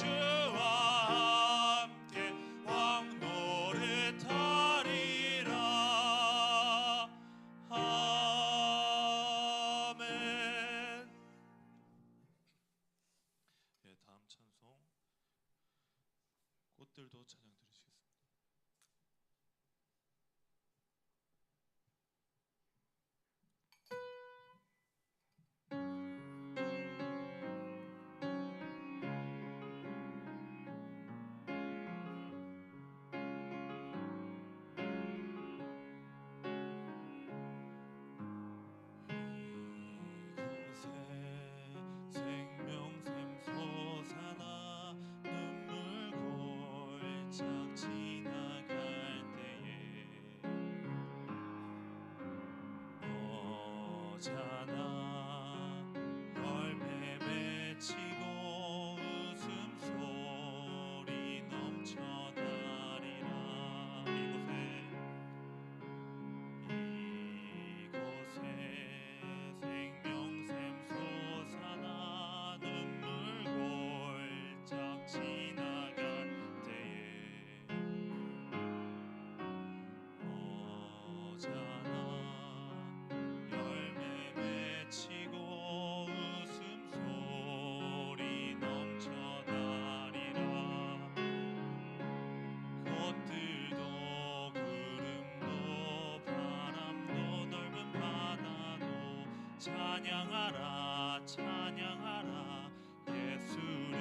주와 함께 왕 노릇하리라. 아멘. 예, 다음 찬송 꽃들도 찬양 드리시겠습니다. 열매 맺히고 웃음소리 넘쳐나리라. 이곳에 생명샘 솟아나 눈물 골짝 지나갈 때에 오잖아 열매 맺히고 웃음소리 넘쳐나리라. 꽃들도 구름도 바람도 넓은 바다도 찬양하라 찬양하라 예수를.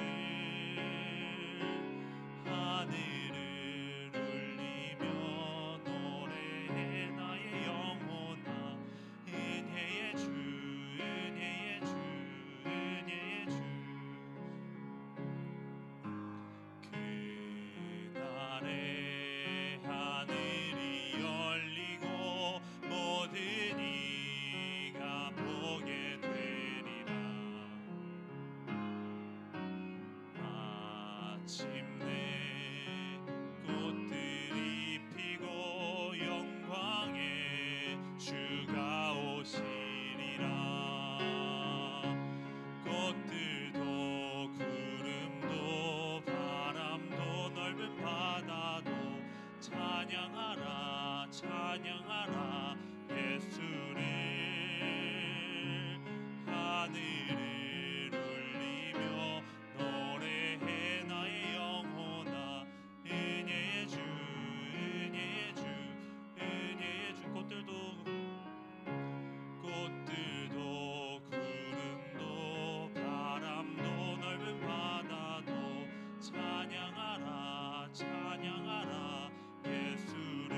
하늘을 울리며 노래해 나의 영혼아 은혜의 주 은혜의 주 은혜의 주. 그날에 하늘이 열리고 모든 이가 보게 되리라. 마침내 꽃들이 피고 영광의 주가 오시리라. 꽃들도 구름도 바람도 넓은 바다도 찬양하라 찬양하라 예수를. 하늘을 울리며 노래해 나의 영혼아 은혜의 주 은혜의 주 은혜의 주. 꽃들도 구름도 바람도 넓은 바다도 찬양하라 찬양하라 예수를.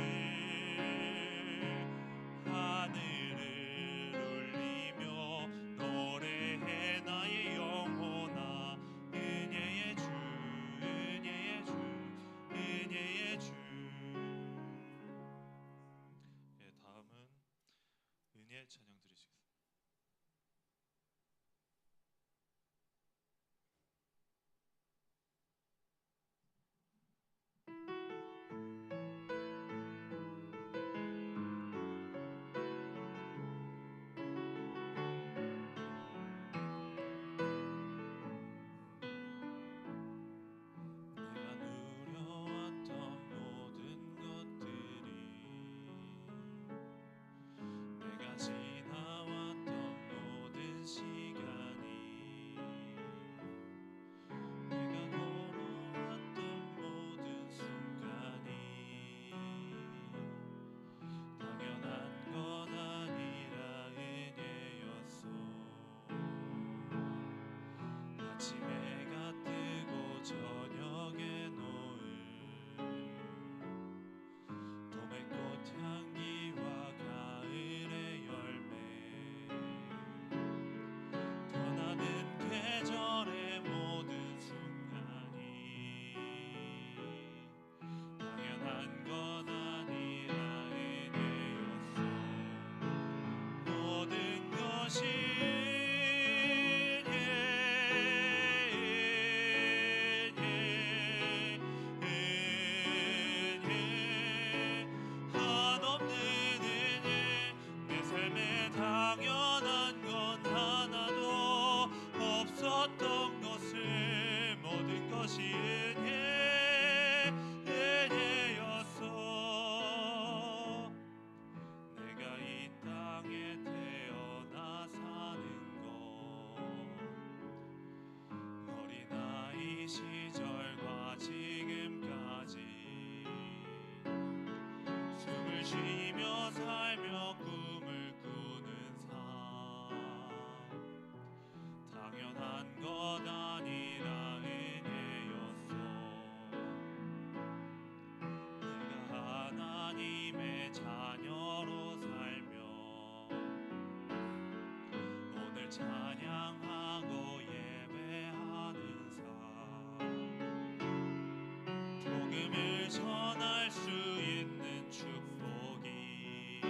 전할 수 있는 축복이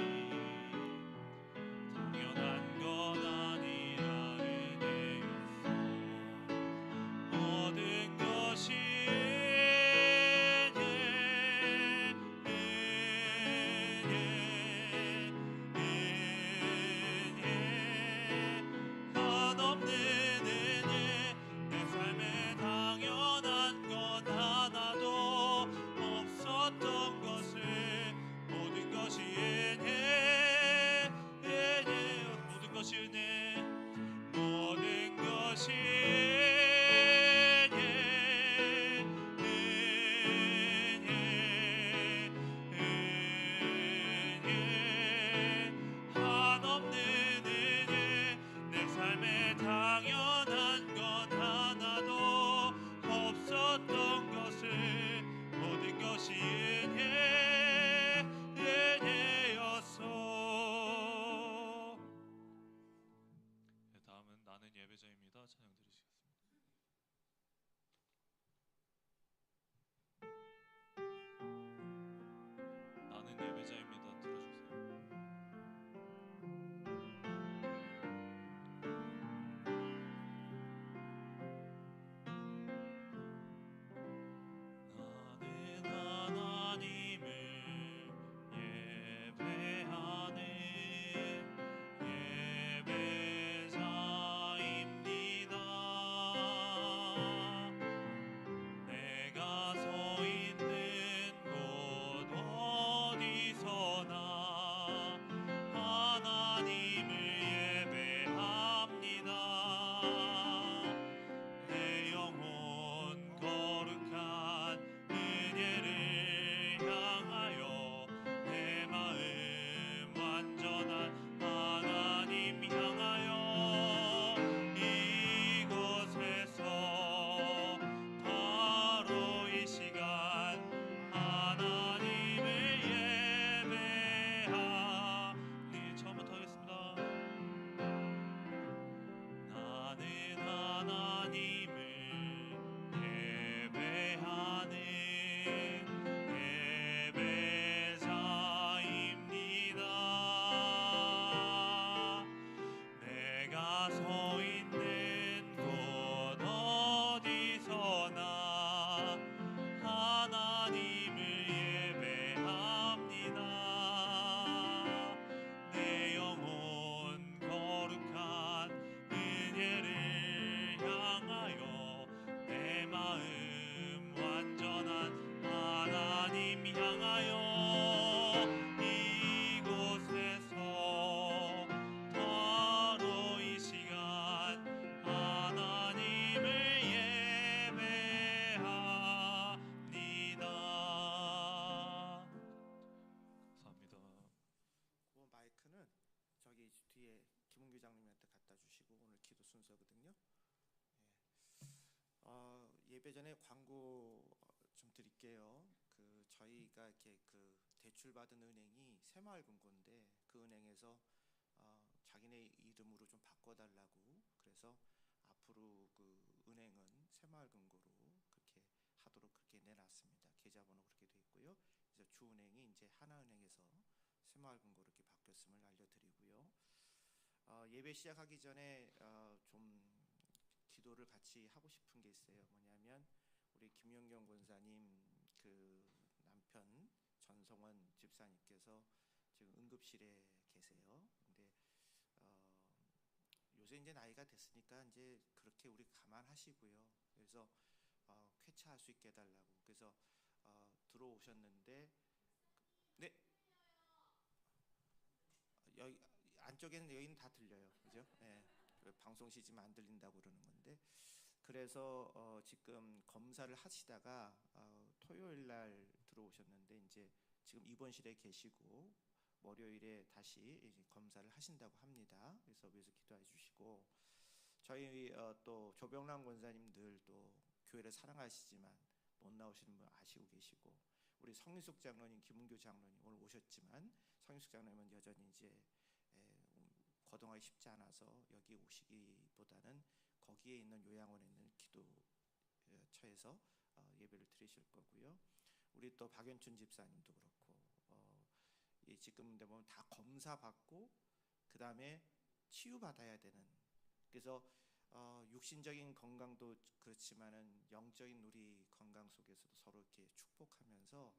당연한 것 아니라 은혜였어. 모든 것이 한없는 은혜, 내 삶에 당연한 것 하나도 없었던 것을 모든 것이 은혜, 모든 것이 은혜, 모든 것이 한없는 은혜, 내 삶에 당연한 것 하나도 없었던 것을 모든 것이 은혜였어. 다음은 나는 예배자입니다. 찬양 드리시겠습니다. 나는 예배자입니다. 들어주세요. 나는 하나님을 예배하는 예배자입니다. 내가 서 있는 곳 어디서나 하나님을 예배합니다. 내 영혼 거룩한 은혜를 향하여 내 마음 완전한 하나님 향하여 이곳에서 바로 이 시간 하나님을 예배하니. 처음부터 하겠습니다. 나는 하나님을 예배하는 예배자입니다. 내가 서 있는 곳 어디서나 하나님을 예배합니다. 내 영혼 거룩한 은혜를 향하여 내 마음 완전한 하나님 향하여 이곳에서 바로 이 시간 하나님을 예배합니다. 감사합니다. 그 마이크는 저기 뒤에 김은규 장님한테 갖다 주시고 오늘 기도 순서거든요. 예배 전에 광고 좀 드릴게요. 그 저희가 이렇게 그 대출 받은 은행이 새마을금고인데 그 은행에서 자기네 이름으로 좀 바꿔달라고 그래서 앞으로 그 은행은 새마을금고로 그렇게 하도록 그렇게 내놨습니다. 계좌번호 그렇게 돼 있고요. 그래서 주은행이 이제 하나은행에서 새마을금고로 이렇게 바뀌었음을 알려드리고요. 예배 시작하기 전에 좀 기도를 같이 하고 싶은 게 있어요. 뭐냐면 우리 김영경 권사님 그 남편 전성원 집사님께서 지금 응급실에 계세요. 근데 요새 이제 나이가 됐으니까 이제 그렇게 우리 감안하시고요. 그래서 쾌차할 수 있게 해달라고 그래서 들어오셨는데 네 여기 안쪽에는 여기는 다 들려요, 그죠? 네. 방송 시지만 안 들린다고 그러는 건데 그래서 지금 검사를 하시다가 토요일 날 들어오셨는데 이제 지금 입원실에 계시고 월요일에 다시 이제 검사를 하신다고 합니다. 그래서 위해서 기도해 주시고 저희 또 조병란 권사님들 또 교회를 사랑하시지만 못 나오시는 분 아시고 계시고 우리 성인숙 장로님, 김은교 장로님 오늘 오셨지만 성인숙 장로님은 여전히 이제 거동하기 쉽지 않아서 여기 오시기보다는 거기에 있는 요양원에 있는 기도처에서 예배를 드리실 거고요. 우리 또 박연춘 집사님도 그렇고 이 지금 보면 다 검사 받고 그 다음에 치유받아야 되는, 그래서 육신적인 건강도 그렇지만은 영적인 우리 건강 속에서도 서로 이렇게 축복하면서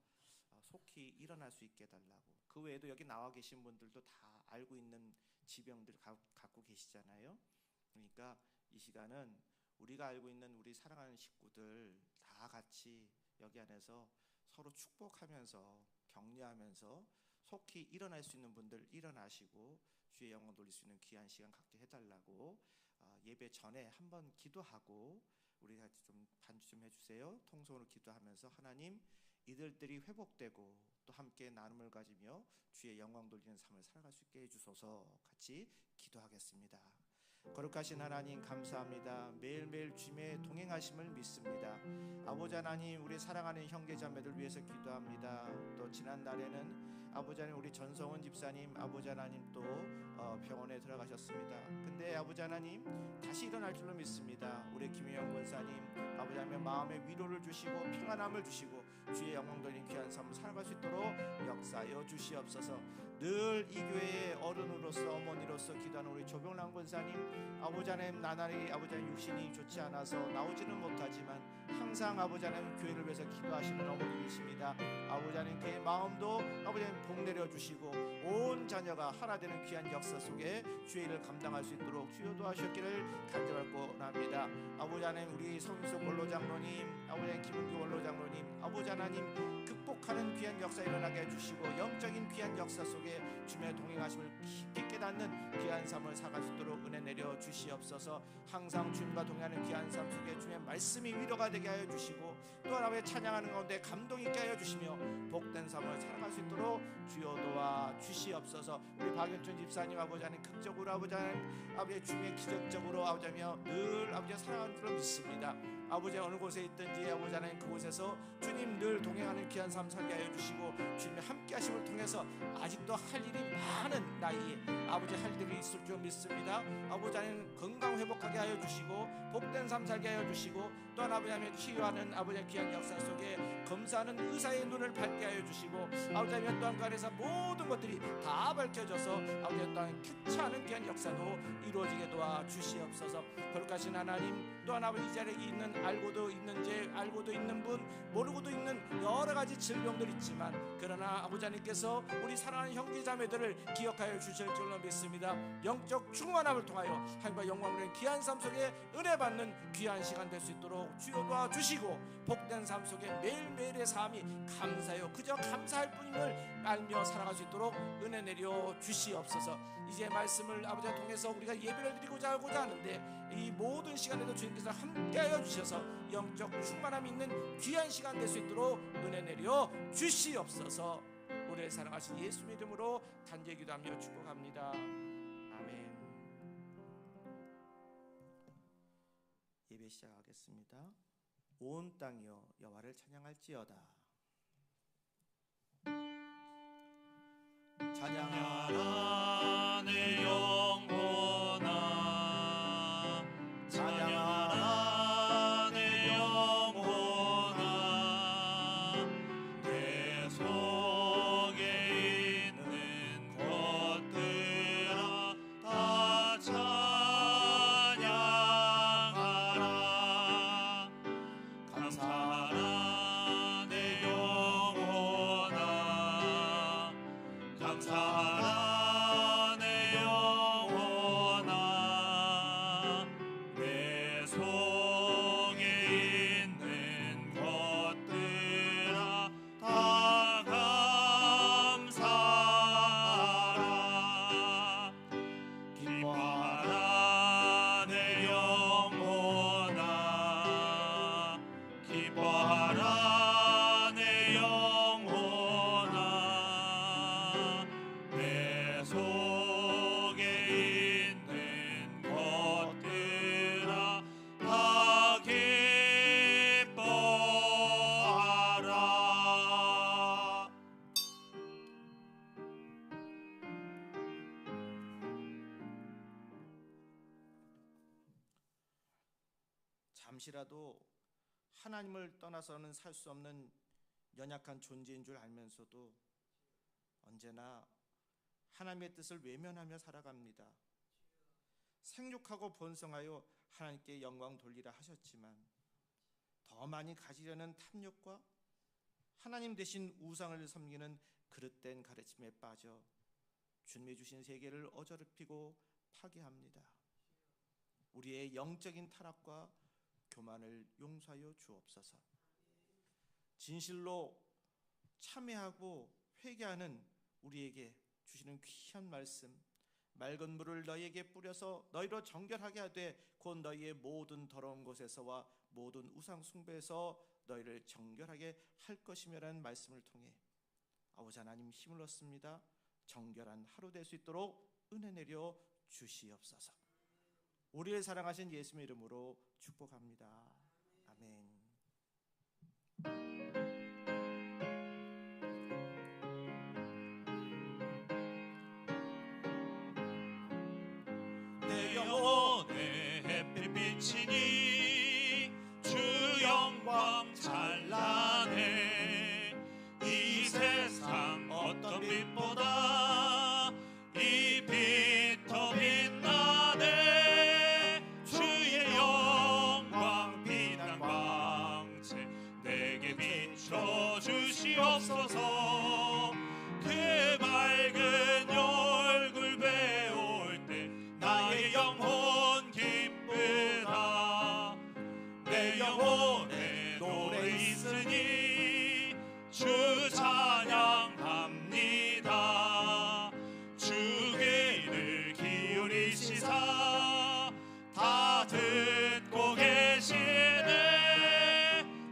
속히 일어날 수 있게 해달라고. 그 외에도 여기 나와 계신 분들도 다 알고 있는 지병들 갖고 계시잖아요. 그러니까 이 시간은 우리가 알고 있는 우리 사랑하는 식구들 다 같이 여기 안에서 서로 축복하면서 격려하면서 속히 일어날 수 있는 분들 일어나시고 주의 영광 돌릴 수 있는 귀한 시간 갖게 해달라고 예배 전에 한번 기도하고 우리 같이 좀 반주 좀 해주세요. 통성으로 기도하면서 하나님, 이들들이 회복되고 또 함께 나눔을 가지며 주의 영광 돌리는 삶을 살아갈 수 있게 해주소서. 같이 기도하겠습니다. 거룩하신 하나님 감사합니다. 매일매일 주님의 동행하심을 믿습니다. 아버지 하나님, 우리 사랑하는 형제자매들 위해서 기도합니다. 또 지난날에는 아버지 하나님 우리 전성원 집사님 아버지 하나님 또 병원에 들어가셨습니다. 근데 아버지 하나님 다시 일어날 줄로 믿습니다. 우리 김혜영 권사님 아버지 하나님 마음의 위로를 주시고 평안함을 주시고 주의 영광 돌린 귀한 삶을 살아갈 수 있도록 역사하여 주시옵소서. 늘 이 교회의 어른으로서 어머니로서 기도하는 우리 조병란 권사님 아버지 하나님, 나날이 아버지 하나님 육신이 좋지 않아서 나오지는 못하지만 항상 아버지 하나님 교회를 위해서 기도하시는 어머니이십니다. 아버지 하나님 그의 마음도 아버지 하나님 복 내려주시고 온 자녀가 하나 되는 귀한 역사 속에 주의 일을 감당할 수 있도록 주여 도와주셨기를 간절하고 합니다. 아버지 하나님 우리 성인석 원로장로님 아버지 하나님 김은규 원로장로님 아버지 하나님 극복하는 귀한 역사 일어나게 해주시고 영적인 귀한 역사 속에 주님의 동행하심을 깊이 깨닫는 귀한 삶을 살아갈 수 있도록 은혜 내려 주시옵소서. 항상 주님과 동행하는 귀한 삶 속에 주님의 말씀이 위로가 되게 하여 주시고 또 하나님의 찬양하는 가운데 감동 있게 하여 주시며 복된 삶을 살아갈 수 있도록 주여 도와 주시옵소서. 우리 박연춘 집사님 아버지 하나님 극적으로 아버지 하나님 아버지 주님의 기적적으로 아버지 하며 늘 아버지 사랑하는 줄로 믿습니다. 아버지 어느 곳에 있든지 아버지 하나님 그곳에서 주님 늘 동행하는 귀한 삶 살게 하여 주시고 주님의 함께 하심을 통해서 아직도 할 일이 많은 나이에 아버지 할 일이 있을 줄 믿습니다. 아버지 하나님 건강 회복하게 하여 주시고 복된 삶 살게 하여 주시고 또 아버지 하나님 치유하는 아버지의 귀한 역사 속에 검사하는 의사의 눈을 밝게 하여 주시고 아버지 하나님 또한 그 안에서 모든 것들이 다 밝혀져서 아버지 또한 쾌차하는 귀한 역사도 이루어지게 도와 주시옵소서. 거룩하신 하나님 또한 아버지 이 자리에 있는 알고도 있는 죄 알고도 있는 분 모르고도 있는 여러 가지 질병들 있지만 그러나 아버지 하나님께서 우리 사랑하는 형제자매들을 기억하여 주실 줄로 믿습니다. 영적 충만함을 통하여 하나님과 영광을 귀한 삶 속에 은혜 받는 귀한 시간 될 수 있도록 주여 도와주시고 복된 삶 속에 매일매일의 삶이 감사요 그저 감사할 뿐임을 알며 살아갈 수 있도록 은혜 내려 주시옵소서. 이제 말씀을 아버지와 통해서 우리가 예배를 드리고자 하는데 이 모든 시간에도 주님께서 함께하여 주셔서 영적 충만함이 있는 귀한 시간 될 수 있도록 은혜 내려 주시옵소서. 우리를 사랑하신 예수 이름으로 간절히 기도하며 축복합니다. 아멘. 예배 시작하겠습니다. 온 땅이여 여호와를 찬양할지어다. 찬양하라 내 영혼아 찬양하라 내 영혼아 내 속에 있는 것들아 다 찬양하라 감사하라 내 영혼아 감사하라 내 영혼아 내 속에 있는 것들아 다 감사하라 기뻐하라 내 영혼아 기뻐하라 내 영혼아 내 속에 있는 것들아 다 기뻐하라. 잠시라도 하나님을 떠나서는 살 수 없는 연약한 존재인 줄 알면서도 언제나 하나님의 뜻을 외면하며 살아갑니다. 생육하고 번성하여 하나님께 영광 돌리라 하셨지만 더 많이 가지려는 탐욕과 하나님 대신 우상을 섬기는 그릇된 가르침에 빠져 주님이 주신 세계를 어지럽히고 파괴합니다. 우리의 영적인 타락과 교만을 용서하여 주옵소서. 진실로 참회하고 회개하는 우리에게 주시는 귀한 말씀, 맑은 물을 너희에게 뿌려서 너희로 정결하게 하되 곧 너희의 모든 더러운 곳에서와 모든 우상 숭배에서 너희를 정결하게 할 것이며라는 말씀을 통해 아버지 하나님 힘을 얻습니다. 정결한 하루 될 수 있도록 은혜 내려 주시옵소서. 우리를 사랑하신 예수님의 이름으로 축복합니다. 아멘. 내 영혼에 햇빛 비치니 주 영광 찬란해. 이 세상 어떤 빛보다 이 빛 더 빛나네. 주의 영광 빛난 광채 내게 비춰 주시옵소서. 그 밝은 얼굴 배울 때 나의 영혼 기쁘다. 내 영혼에 노래 있으니 주 찬양합니다. 주 귀를 기울이시사 다 듣고 계시네.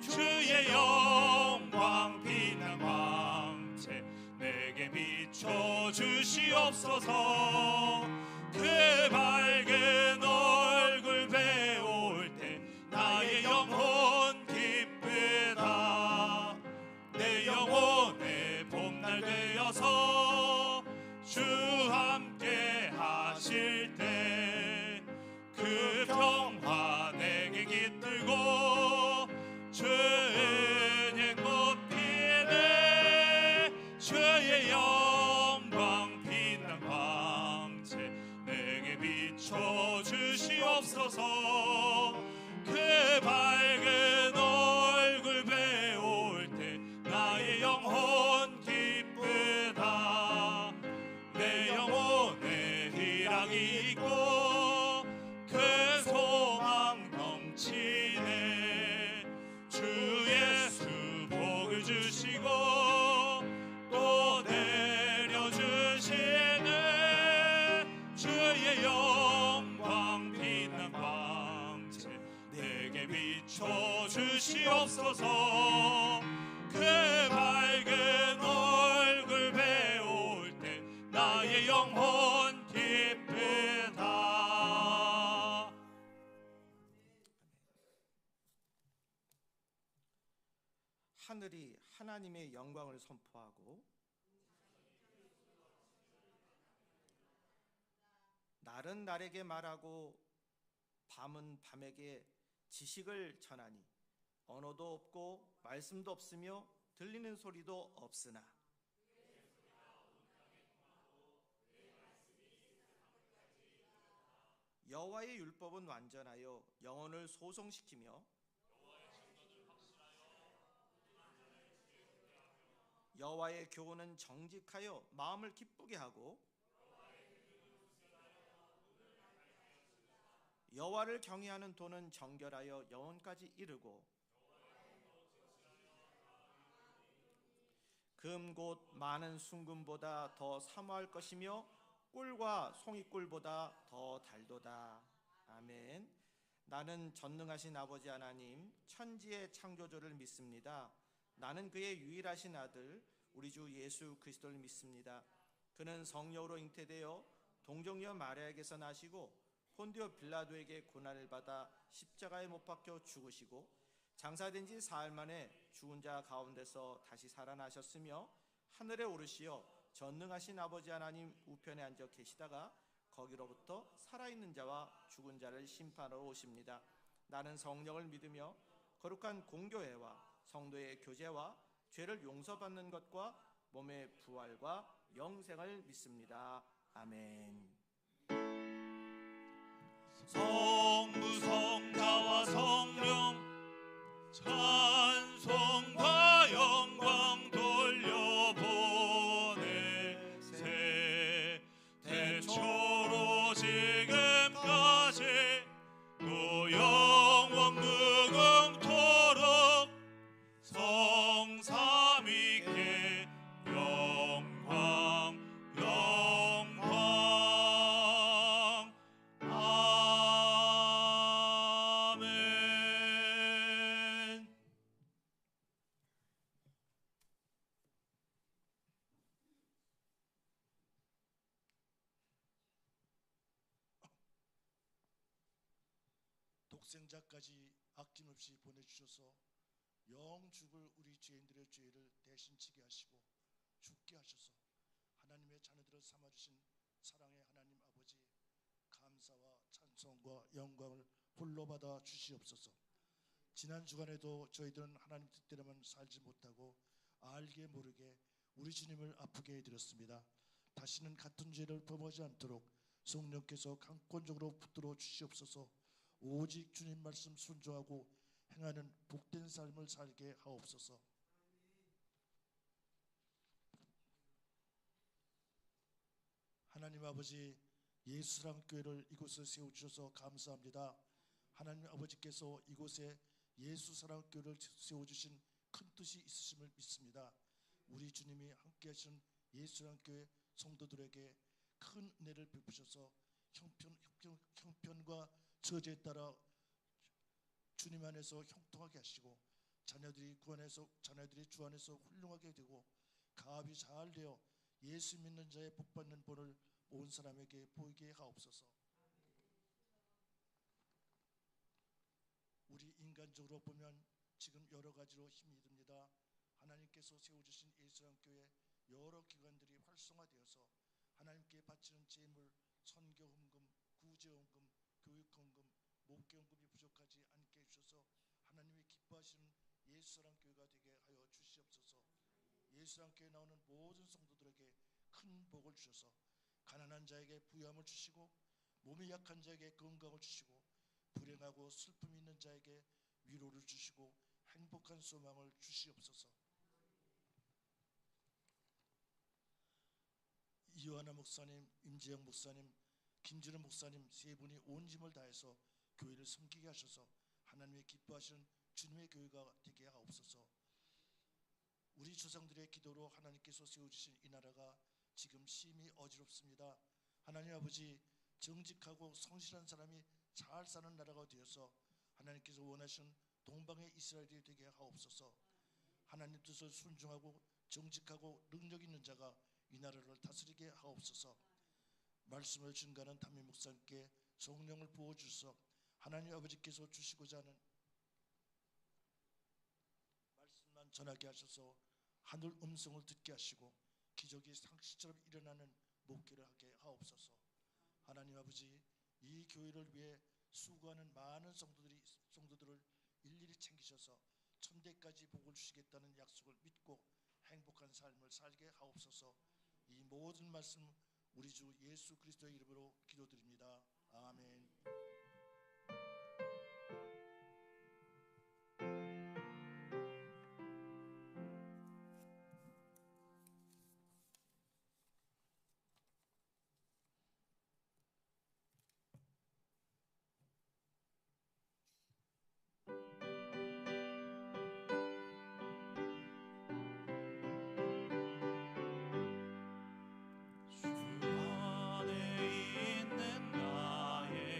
주의 영광 빛난 광채 내게 비춰 주시옵소서. 그 밝은 얼굴 배울 때 나의 영혼 기쁘다. 내 영혼의 봄날 되어서 주 함께 하실 때 그 평화 내게 깃들고 주 은혜 꽃피네. 주의 영광 빛난 광채 내게 비춰 주시옵소서. 그 밝은 얼굴 배울 때 나의 영혼 기쁘다. 내 영혼에 희락이 있고 그 소망 넘치네. 주 예수 복을 주시고 또 내려주시네. 주의 영광 빛난 광채 내게 비춰 주시옵소서. 그 밝은 얼굴 배울 때 나의 영혼 기쁘다. 하늘이 하나님의 영광을 선포하고 날은 날에게 말하고 밤은 밤에게 지식을 전하니 언어도 없고 말씀도 없으며 들리는 소리도 없으나 여호와의 율법은 완전하여 영혼을 소송시키며 여호와의 교훈은 정직하여 마음을 기쁘게 하고 여호와를 경외하는 도는 정결하여 영혼까지 이르고 금 곧 많은 순금보다 더 사모할 것이며 꿀과 송이꿀보다 더 달도다. 아멘. 나는 전능하신 아버지 하나님 천지의 창조주를 믿습니다. 나는 그의 유일하신 아들 우리 주 예수 그리스도를 믿습니다. 그는 성령으로 잉태되어 동정녀 마리아에게서 나시고 본디오 빌라도에게 고난을 받아 십자가에 못 박혀 죽으시고 장사된 지 사흘 만에 죽은 자 가운데서 다시 살아나셨으며 하늘에 오르시어 전능하신 아버지 하나님 우편에 앉아 계시다가 거기로부터 살아있는 자와 죽은 자를 심판하러 오십니다. 나는 성령을 믿으며 거룩한 공교회와 성도의 교제와 죄를 용서받는 것과 몸의 부활과 영생을 믿습니다. 아멘. 성부 성자와 성령 찬송과 영광 돌려보내 세 태초로 지금까지 또 영원 무궁토록 성삼위께 영광 영광 아멘. 독생자까지 아낌없이 보내주셔서 영 죽을 우리 죄인들의 죄를 대신 지게 하시고 죽게 하셔서 하나님의 자녀들을 삼아주신 사랑의 하나님 아버지, 감사와 찬송과 영광을 홀로 받아 주시옵소서. 지난 주간에도 저희들은 하나님 뜻대로만 살지 못하고 알게 모르게 우리 주님을 아프게 해드렸습니다. 다시는 같은 죄를 범하지 않도록 성령께서 강권적으로 붙들어 주시옵소서. 오직 주님 말씀 순종하고 행하는 복된 삶을 살게 하옵소서. 하나님 아버지, 예수사랑교회를 이곳에 세워주셔서 감사합니다. 하나님 아버지께서 이곳에 예수사랑교회를 세워주신 큰 뜻이 있으심을 믿습니다. 우리 주님이 함께하신 예수사랑교회 성도들에게 큰 은혜를 베푸셔서 형편과 처지에 따라 주님 안에서 형통하게 하시고 자녀들이 주 안에서 훌륭하게 되고 가업이 잘 되어 예수 믿는 자의 복받는 본을 온 사람에게 보이게 하옵소서. 우리 인간적으로 보면 지금 여러 가지로 힘이 듭니다. 하나님께서 세워주신 예수랑교회 여러 기관들이 활성화되어서 하나님께 바치는 제물, 선교헌금, 구제헌금, 교육헌금, 목회헌금이 부족하지 않게 해주셔서 하나님이 기뻐하시는 예수사랑교회가 되게 하여 주시옵소서. 예수사랑교회에 나오는 모든 성도들에게 큰 복을 주셔서 가난한 자에게 부유함을 주시고 몸이 약한 자에게 건강을 주시고 불행하고 슬픔이 있는 자에게 위로를 주시고 행복한 소망을 주시옵소서. 이완아 목사님, 임재영 목사님, 김진우 목사님 세 분이 온 힘을 다해서 교회를 섬기게 하셔서 하나님의 기뻐하시는 주님의 교회가 되게 하옵소서. 우리 조상들의 기도로 하나님께서 세워주신 이 나라가 지금 심히 어지럽습니다. 하나님 아버지, 정직하고 성실한 사람이 잘 사는 나라가 되어서 하나님께서 원하시는 동방의 이스라엘이 되게 하옵소서. 하나님 뜻을 순종하고 정직하고 능력 있는 자가 이 나라를 다스리게 하옵소서. 말씀을 증가하는 담임 목사님께 성령을 부어주셔서 하나님 아버지께서 주시고자 하는 말씀만 전하게 하셔서 하늘 음성을 듣게 하시고 기적이 상시처럼 일어나는 목회를 하게 하옵소서. 하나님 아버지, 이 교회를 위해 수고하는 많은 성도들을 일일이 챙기셔서 천대까지 복을 주시겠다는 약속을 믿고 행복한 삶을 살게 하옵소서. 이 모든 말씀 우리 주 예수 그리스도의 이름으로 기도드립니다. 아멘. 주 안에 있는 나의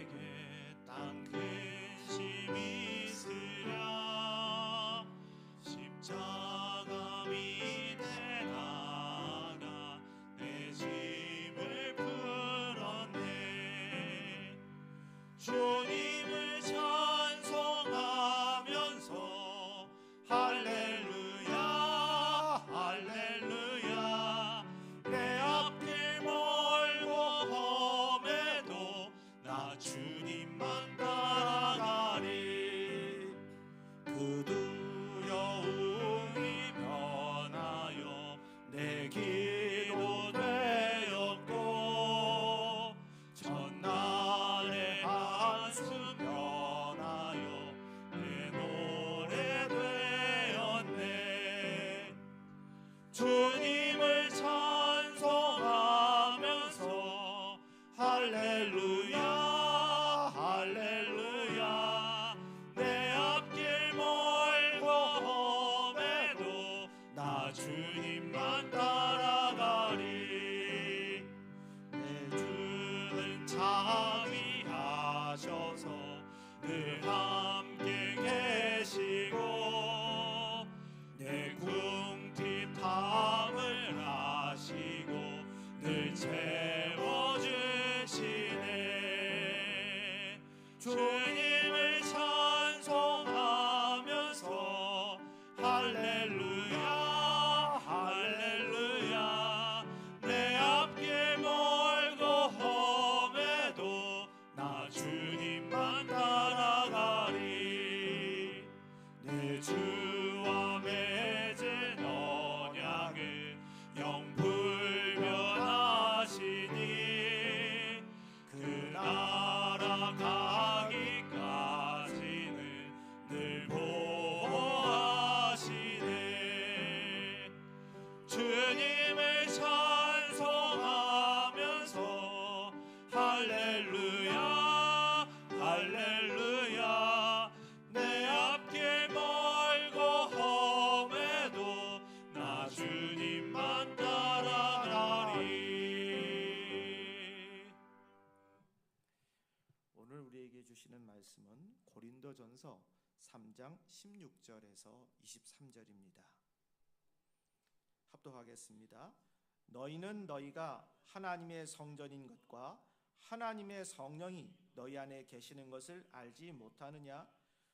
할렐루야 할렐루야 내 앞길 멀고 험해도 나 주님만 따라가리 내 주와 맺은 언약을 영불변하시니 그 나라 가기까지는 늘 보호하시네 주님을 찬송하면서 할렐루야 할렐루야 내 앞길 멀고 험해도 나 주님만 따라가리. 오늘 우리에게 주시는 말씀은 고린도전서 3장 16절에서 23절입니다. 합독하겠습니다. 너희는 너희가 하나님의 성전인 것과 하나님의 성령이 너희 안에 계시는 것을 알지 못하느냐?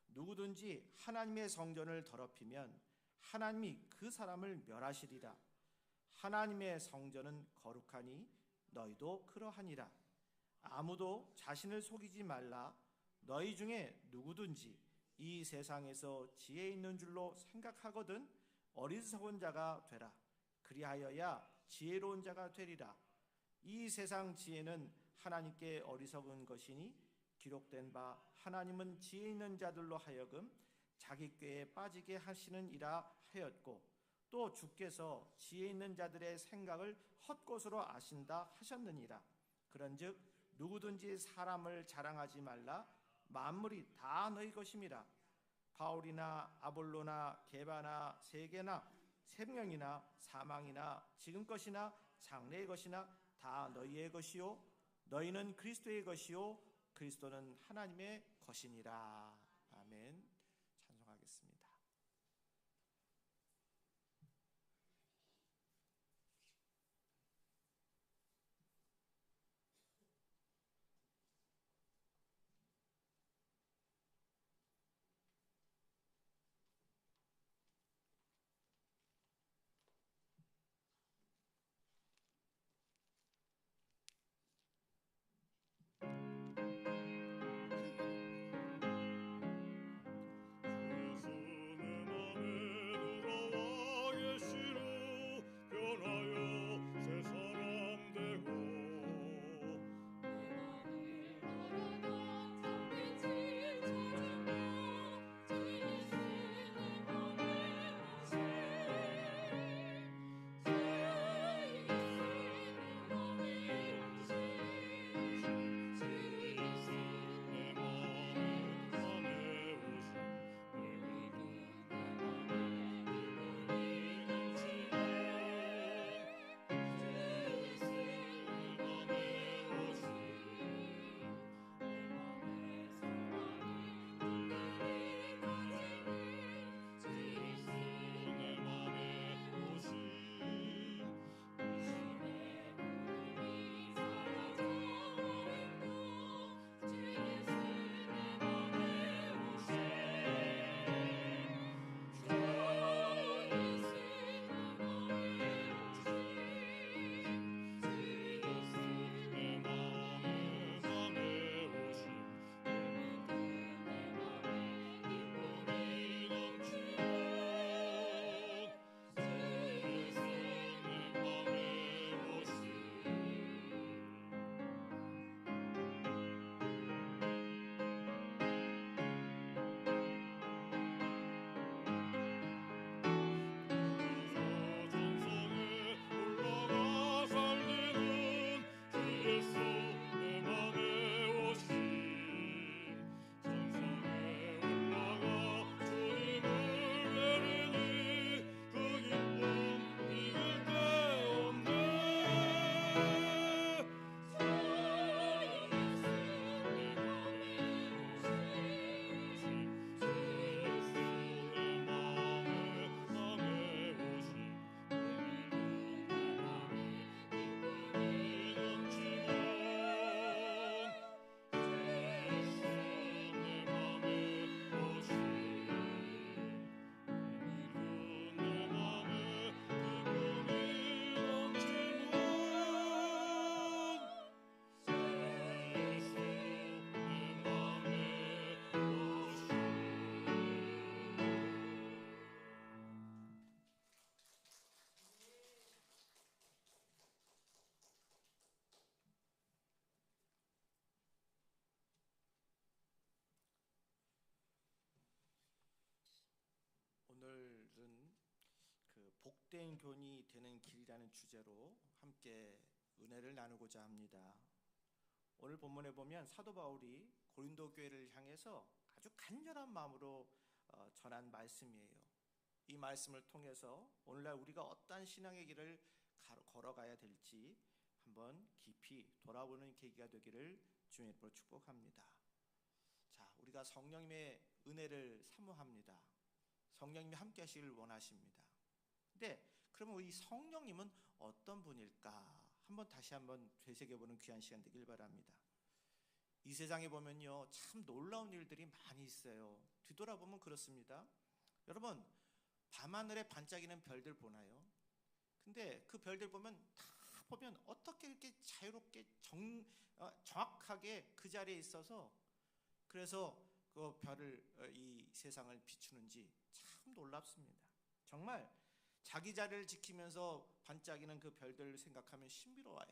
누구든지 하나님의 성전을 더럽히면 하나님이 그 사람을 멸하시리라. 하나님의 성전은 거룩하니 너희도 그러하니라. 아무도 자신을 속이지 말라. 너희 중에 누구든지 이 세상에서 지혜 있는 줄로 생각하거든 어리석은 자가 되라. 그리하여야 지혜로운 자가 되리라. 이 세상 지혜는 하나님께 어리석은 것이니 기록된 바 하나님은 지혜 있는 자들로 하여금 자기 꾀에 빠지게 하시느니라 하였고 또 주께서 지혜 있는 자들의 생각을 헛것으로 아신다 하셨느니라. 그런즉 누구든지 사람을 자랑하지 말라. 만물이 다 너희 것임이라. 바울이나 아볼로나 게바나 세계나 생명이나 사망이나 지금 것이나 장래의 것이나 다 너희의 것이요 너희는 그리스도의 것이요 그리스도는 하나님의 것이니라. 아멘. 찬송하겠습니다. 복된 교훈이 되는 길이라는 주제로 함께 은혜를 나누고자 합니다. 오늘 본문에 보면 사도 바울이 고린도 교회를 향해서 아주 간절한 마음으로 전한 말씀이에요. 이 말씀을 통해서 오늘날 우리가 어떠한 신앙의 길을 걸어가야 될지 한번 깊이 돌아보는 계기가 되기를 주님의 이름으로 축복합니다. 자, 우리가 성령님의 은혜를 사모합니다. 성령님이 함께 하시기를 원하십니다. 근데 그러면 이 성령님은 어떤 분일까? 다시 한번 되새겨보는 귀한 시간 되길 바랍니다. 이 세상에 보면요, 참 놀라운 일들이 많이 있어요. 뒤돌아보면 그렇습니다. 여러분, 밤하늘에 반짝이는 별들 보나요? 근데 그 별들 보면 다 보면 어떻게 이렇게 자유롭게 정확하게 그 자리에 있어서 그래서 그 별을 이 세상을 비추는지 참 놀랍습니다. 정말 자기 자리를 지키면서 반짝이는 그 별들을 생각하면 신비로워요.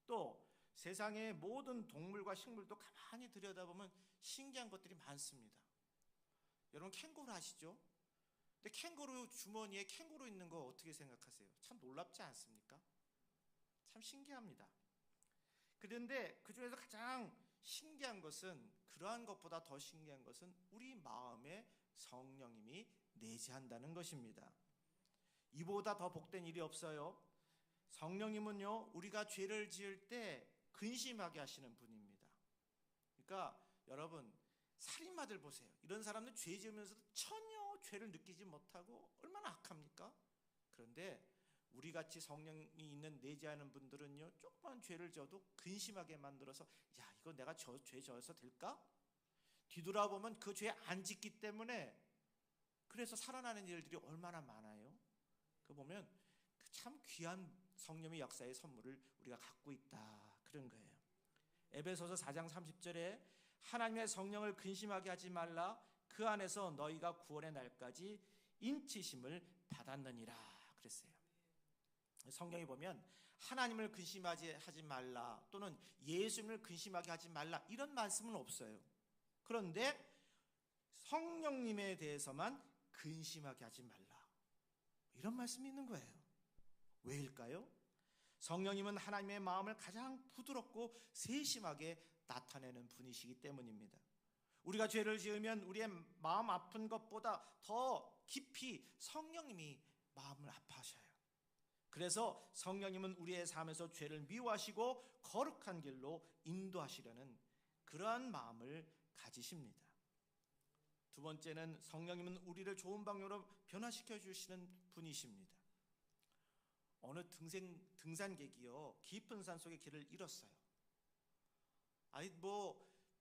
또 세상의 모든 동물과 식물도 가만히 들여다보면 신기한 것들이 많습니다. 여러분 캥거루 아시죠? 근데 캥거루 주머니에 캥거루 있는 거 어떻게 생각하세요? 참 놀랍지 않습니까? 참 신기합니다. 그런데 그 중에서 가장 신기한 것은, 그러한 것보다 더 신기한 것은 우리 마음에 성령님이 내재한다는 것입니다. 이보다 더 복된 일이 없어요. 성령님은요, 우리가 죄를 지을 때 근심하게 하시는 분입니다. 그러니까 여러분, 살인마들 보세요. 이런 사람들 죄 지으면서도 전혀 죄를 느끼지 못하고 얼마나 악합니까? 그런데 우리같이 성령이 있는 내재하는 분들은요, 조그만 죄를 져도 근심하게 만들어서 야, 이거 내가 죄 져서 될까? 뒤돌아보면 그 죄 안 짓기 때문에 그래서 살아나는 일들이 얼마나 많아요. 그 보면 참 귀한 성령의 역사의 선물을 우리가 갖고 있다, 그런 거예요. 에베소서 4장 30절에 하나님의 성령을 근심하게 하지 말라, 그 안에서 너희가 구원의 날까지 인치심을 받았느니라 그랬어요. 성경에 보면 하나님을 근심하지 말라 또는 예수님을 근심하게 하지 말라 이런 말씀은 없어요. 그런데 성령님에 대해서만 근심하게 하지 말라 이런 말씀이 있는 거예요. 왜일까요? 성령님은 하나님의 마음을 가장 부드럽고 세심하게 나타내는 분이시기 때문입니다. 우리가 죄를 지으면 우리의 마음 아픈 것보다 더 깊이 성령님이 마음을 아파하셔요. 그래서 성령님은 우리의 삶에서 죄를 미워하시고 거룩한 길로 인도하시려는 그러한 마음을 가지십니다. 두 번째는 성령님은 우리를 좋은 방향으로 변화시켜 주시는 분이십니다. 어느 등산객이요, 깊은 산 속에 길을 잃었어요.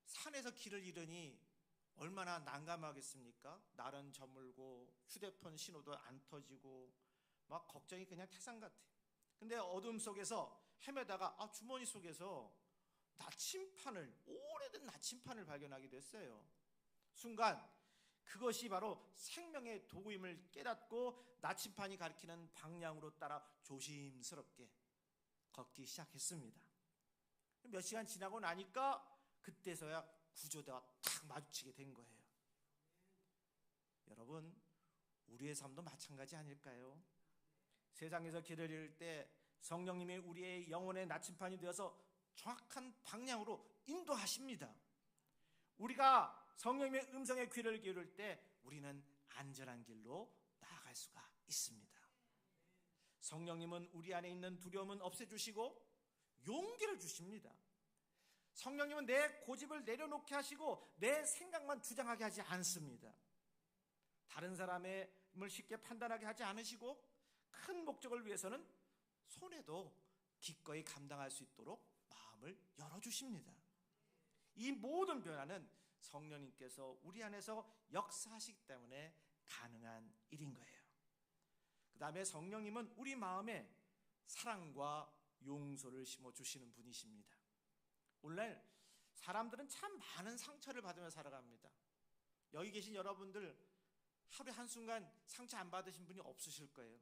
산에서 길을 잃으니 얼마나 난감하겠습니까? 날은 저물고 휴대폰 신호도 안 터지고 막 걱정이 그냥 태산 같아요. 근데 어둠 속에서 헤매다가 주머니 속에서 오래된 나침판을 발견하게 됐어요. 순간 그것이 바로 생명의 도구임을 깨닫고 나침판이 가리키는 방향으로 따라 조심스럽게 걷기 시작했습니다. 몇 시간 지나고 나니까 그때서야 구조대와 탁 마주치게 된 거예요. 여러분, 우리의 삶도 마찬가지 아닐까요? 세상에서 길을 잃을 때 성령님이 우리의 영혼의 나침판이 되어서 정확한 방향으로 인도하십니다. 우리가 성령님의 음성에 귀를 기울일 때 우리는 안전한 길로 나아갈 수가 있습니다. 성령님은 우리 안에 있는 두려움은 없애주시고 용기를 주십니다. 성령님은 내 고집을 내려놓게 하시고 내 생각만 주장하게 하지 않습니다. 다른 사람을 쉽게 판단하게 하지 않으시고 큰 목적을 위해서는 손해도 기꺼이 감당할 수 있도록 마음을 열어주십니다. 이 모든 변화는 성령님께서 우리 안에서 역사하시기 때문에 가능한 일인 거예요. 그 다음에 성령님은 우리 마음에 사랑과 용서를 심어주시는 분이십니다. 오늘날 사람들은 참 많은 상처를 받으며 살아갑니다. 여기 계신 여러분들 하루에 한순간 상처 안 받으신 분이 없으실 거예요.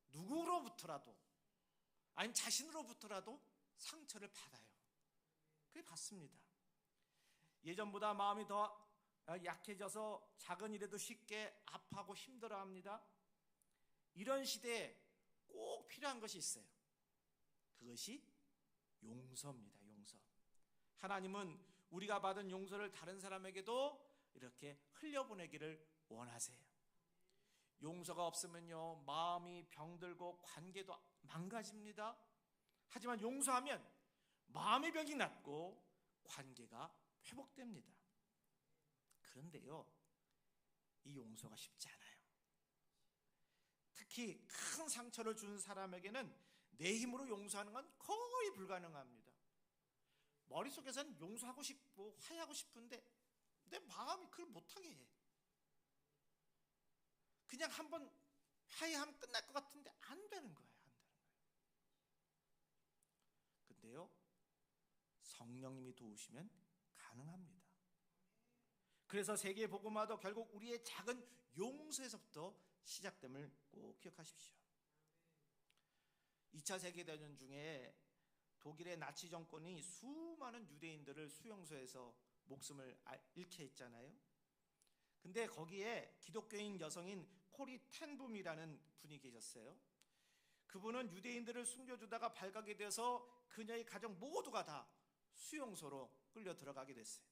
누구로부터라도 아니면 자신으로부터라도 상처를 받아요. 그게 받습니다. 예전보다 마음이 더 약해져서 작은 일에도 쉽게 아파하고 힘들어합니다. 이런 시대에 꼭 필요한 것이 있어요. 그것이 용서입니다. 용서. 하나님은 우리가 받은 용서를 다른 사람에게도 이렇게 흘려보내기를 원하세요. 용서가 없으면요, 마음이 병들고 관계도 망가집니다. 하지만 용서하면 마음의 병이 낫고 관계가 회복됩니다. 그런데요, 이 용서가 쉽지 않아요. 특히 큰 상처를 준 사람에게는 내 힘으로 용서하는 건 거의 불가능합니다. 머릿속에서는 용서하고 싶고 화해하고 싶은데 내 마음이 그걸 못하게 해. 그냥 한번 화해하면 끝날 것 같은데 안 되는 거예요. 안 되는 거예요. 근데요, 성령님이 도우시면 가능합니다. 그래서 세계 복음화도 결국 우리의 작은 용서에서부터 시작됨을 꼭 기억하십시오. 2차 세계대전 중에 독일의 나치 정권이 수많은 유대인들을 수용소에서 목숨을 잃게 했잖아요. 근데 거기에 기독교인 여성인 코리 텐붐이라는 분이 계셨어요. 그분은 유대인들을 숨겨주다가 발각이 돼서 그녀의 가족 모두가 다 수용소로 끌려 들어가게 됐어요.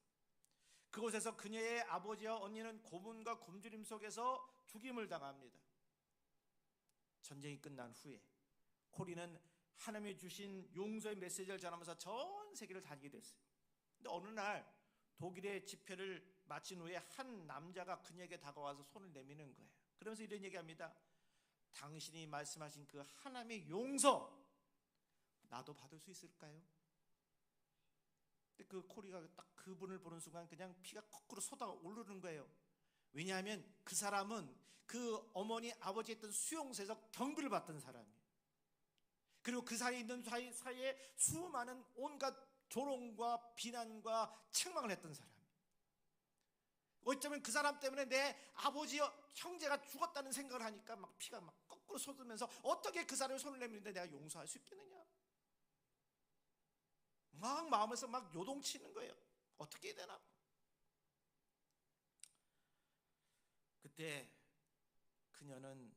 그곳에서 그녀의 아버지와 언니는 고문과 굶주림 속에서 죽임을 당합니다. 전쟁이 끝난 후에 코리는 하나님이 주신 용서의 메시지를 전하면서 전 세계를 다니게 됐어요. 근데 어느 날 독일의 집회를 마친 후에 한 남자가 그녀에게 다가와서 손을 내미는 거예요. 그러면서 이런 얘기합니다. 당신이 말씀하신 그 하나님의 용서 나도 받을 수 있을까요? 근데 그 코리가 딱 그분을 보는 순간 그냥 피가 거꾸로 쏟아오르는 거예요. 왜냐하면 그 사람은 그 어머니 아버지 했던 수용소에서 경비를 받던 사람이에요. 그리고 그 사이에 있는 사이에 수많은 온갖 조롱과 비난과 책망을 했던 사람이에요. 어쩌면 그 사람 때문에 내 아버지 형제가 죽었다는 생각을 하니까 막 피가 막 거꾸로 쏟으면서 어떻게 그 사람의 손을 내밀는데 내가 용서할 수 있겠느냐, 막 마음에서 막 요동치는 거예요. 어떻게 해야 되나. 그때 그녀는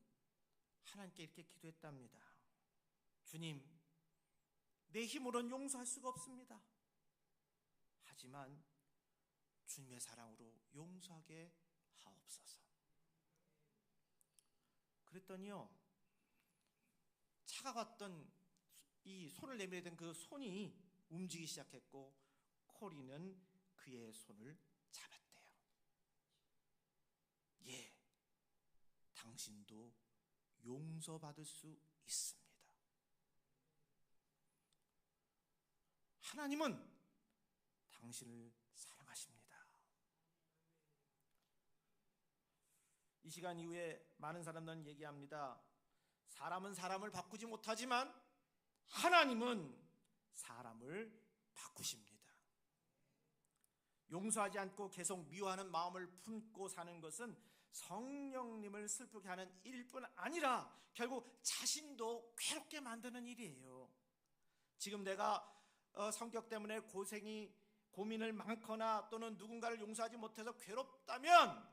하나님께 이렇게 기도했답니다. 주님, 내 힘으로는 용서할 수가 없습니다. 하지만 주님의 사랑으로 용서하게 하옵소서. 그랬더니요, 차가웠던 이 손을 내밀던 그 손이 움직이기 시작했고 코리는 그의 손을 잡았대요. 예, 당신도 용서받을 수 있습니다. 하나님은 당신을 사랑하십니다. 이 시간 이후에 많은 사람들은 얘기합니다. 사람은 사람을 바꾸지 못하지만 하나님은 사람을 바꾸십니다. 용서하지 않고 계속 미워하는 마음을 품고 사는 것은 성령님을 슬프게 하는 일일 뿐 아니라 결국 자신도 괴롭게 만드는 일이에요. 지금 내가 성격 때문에 고민을 많거나 또는 누군가를 용서하지 못해서 괴롭다면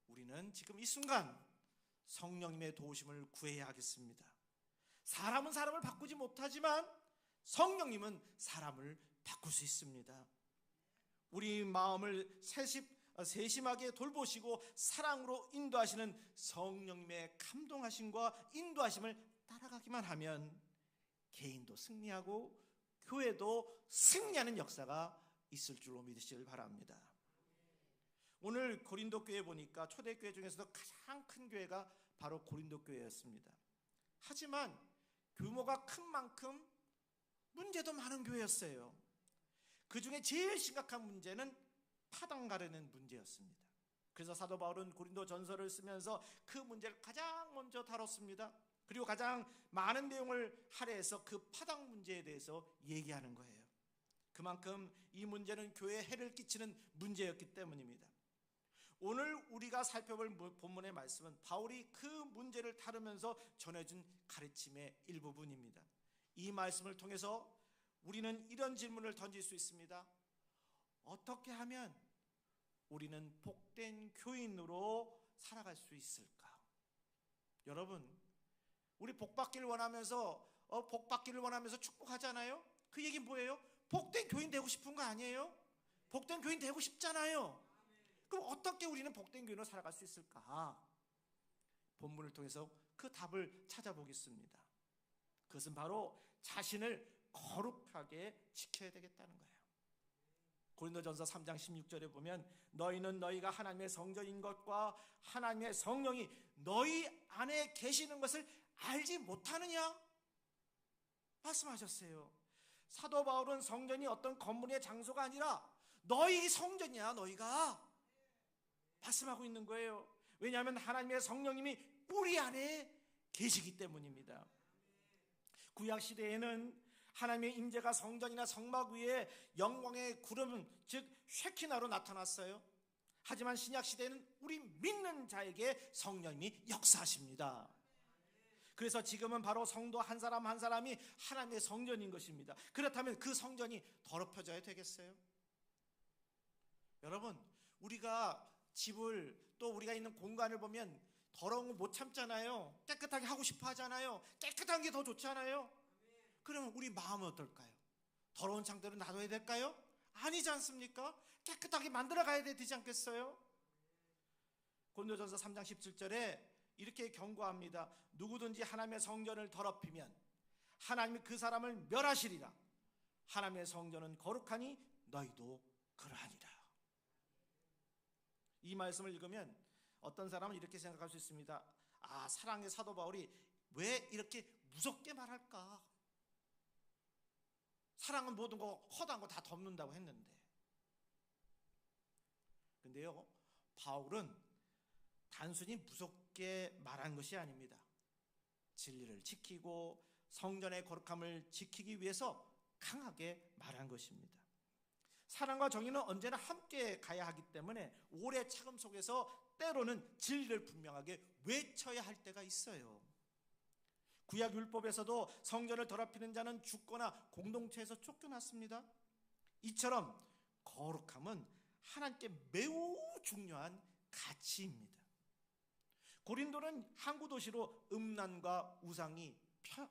우리는 지금 이 순간 성령님의 도우심을 구해야 하겠습니다. 사람은 사람을 바꾸지 못하지만 성령님은 사람을 바꿀 수 있습니다. 우리 마음을 세심하게 돌보시고 사랑으로 인도하시는 성령님의 감동하심과 인도하심을 따라가기만 하면 개인도 승리하고 교회도 승리하는 역사가 있을 줄로 믿으시길 바랍니다. 오늘 고린도 교회 보니까 초대교회 중에서도 가장 큰 교회가 바로 고린도 교회였습니다. 하지만 규모가 큰 만큼 문제도 많은 교회였어요. 그 중에 제일 심각한 문제는 파당 가르는 문제였습니다. 그래서 사도 바울은 고린도 전서를 쓰면서 그 문제를 가장 먼저 다뤘습니다. 그리고 가장 많은 내용을 할애해서 그 파당 문제에 대해서 얘기하는 거예요. 그만큼 이 문제는 교회에 해를 끼치는 문제였기 때문입니다. 오늘 우리가 살펴볼 본문의 말씀은 바울이 그 문제를 다루면서 전해준 가르침의 일부분입니다. 이 말씀을 통해서 우리는 이런 질문을 던질 수 있습니다. 어떻게 하면 우리는 복된 교인으로 살아갈 수 있을까? 여러분, 우리 복 받기를 원하면서 축복하잖아요. 그 얘기 뭐예요? 복된 교인 되고 싶은 거 아니에요? 복된 교인 되고 싶잖아요. 그럼 어떻게 우리는 복된 교인으로 살아갈 수 있을까? 본문을 통해서 그 답을 찾아보겠습니다. 그것은 바로 자신을 거룩하게 지켜야 되겠다는 거예요. 고린도전서 3장 16절에 보면 너희는 너희가 하나님의 성전인 것과 하나님의 성령이 너희 안에 계시는 것을 알지 못하느냐? 말씀하셨어요. 사도 바울은 성전이 어떤 건물의 장소가 아니라 너희 성전이야, 너희가 말씀하고 있는 거예요. 왜냐하면 하나님의 성령님이 우리 안에 계시기 때문입니다. 구약 시대에는 하나님의 임재가 성전이나 성막 위에 영광의 구름, 즉 쉐키나로 나타났어요. 하지만 신약 시대에는 우리 믿는 자에게 성령님이 역사하십니다. 그래서 지금은 바로 성도 한 사람 한 사람이 하나님의 성전인 것입니다. 그렇다면 그 성전이 더럽혀져야 되겠어요? 여러분, 우리가 집을 또 우리가 있는 공간을 보면 더러운 거 못 참잖아요. 깨끗하게 하고 싶어 하잖아요. 깨끗한 게 더 좋잖아요. 그러면 우리 마음은 어떨까요? 더러운 상태로 놔둬야 될까요? 아니지 않습니까? 깨끗하게 만들어 가야 되지 않겠어요? 고린도전서 3장 17절에 이렇게 경고합니다. 누구든지 하나님의 성전을 더럽히면 하나님이 그 사람을 멸하시리라. 하나님의 성전은 거룩하니 너희도 그러하니라. 이 말씀을 읽으면 어떤 사람은 이렇게 생각할 수 있습니다. 아, 사랑의 사도 바울이 왜 이렇게 무섭게 말할까? 사랑은 모든 거 허다한 거 다 덮는다고 했는데. 근데요, 바울은 단순히 무섭게 말한 것이 아닙니다. 진리를 지키고 성전의 거룩함을 지키기 위해서 강하게 말한 것입니다. 사랑과 정의는 언제나 함께 가야 하기 때문에 오래 차금 속에서 때로는 진리를 분명하게 외쳐야 할 때가 있어요. 구약 율법에서도 성전을 더럽히는 자는 죽거나 공동체에서 쫓겨났습니다. 이처럼 거룩함은 하나님께 매우 중요한 가치입니다. 고린도는 항구 도시로 음란과 우상이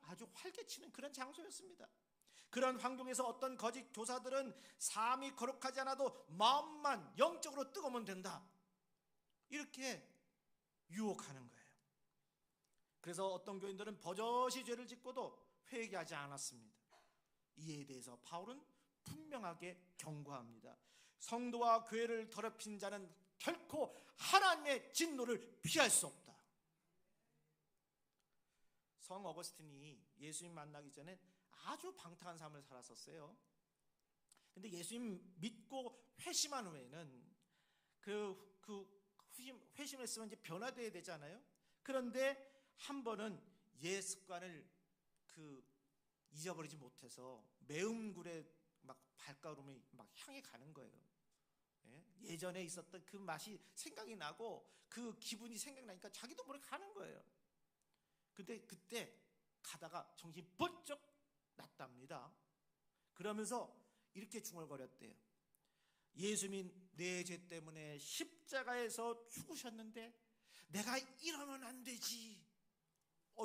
아주 활개치는 그런 장소였습니다. 그런 환경에서 어떤 거짓 교사들은 삶이 거룩하지 않아도 마음만 영적으로 뜨거우면 된다, 이렇게 유혹하는 거예요. 그래서 어떤 교인들은 버젓이 죄를 짓고도 회개하지 않았습니다. 이에 대해서 바울은 분명하게 경고합니다. 성도와 교회를 더럽힌 자는 결코 하나님의 진노를 피할 수 없다. 성 어거스틴이 예수님 만나기 전에 아주 방탕한 삶을 살았었어요. 근데 예수님 믿고 회심한 후에는 회심했으면 이제 변화되어야 되잖아요. 그런데 한 번은 옛 습관을 잊어버리지 못해서 매음굴에 막 발걸음이 막 향해 가는 거예요. 예전에 있었던 그 맛이 생각이 나고 그 기분이 생각나니까 자기도 모르게 가는 거예요. 근데 그때 가다가 정신이 번쩍 났답니다. 그러면서 이렇게 중얼거렸대요. 예수님 내 죄 때문에 십자가에서 죽으셨는데 내가 이러면 안 되지,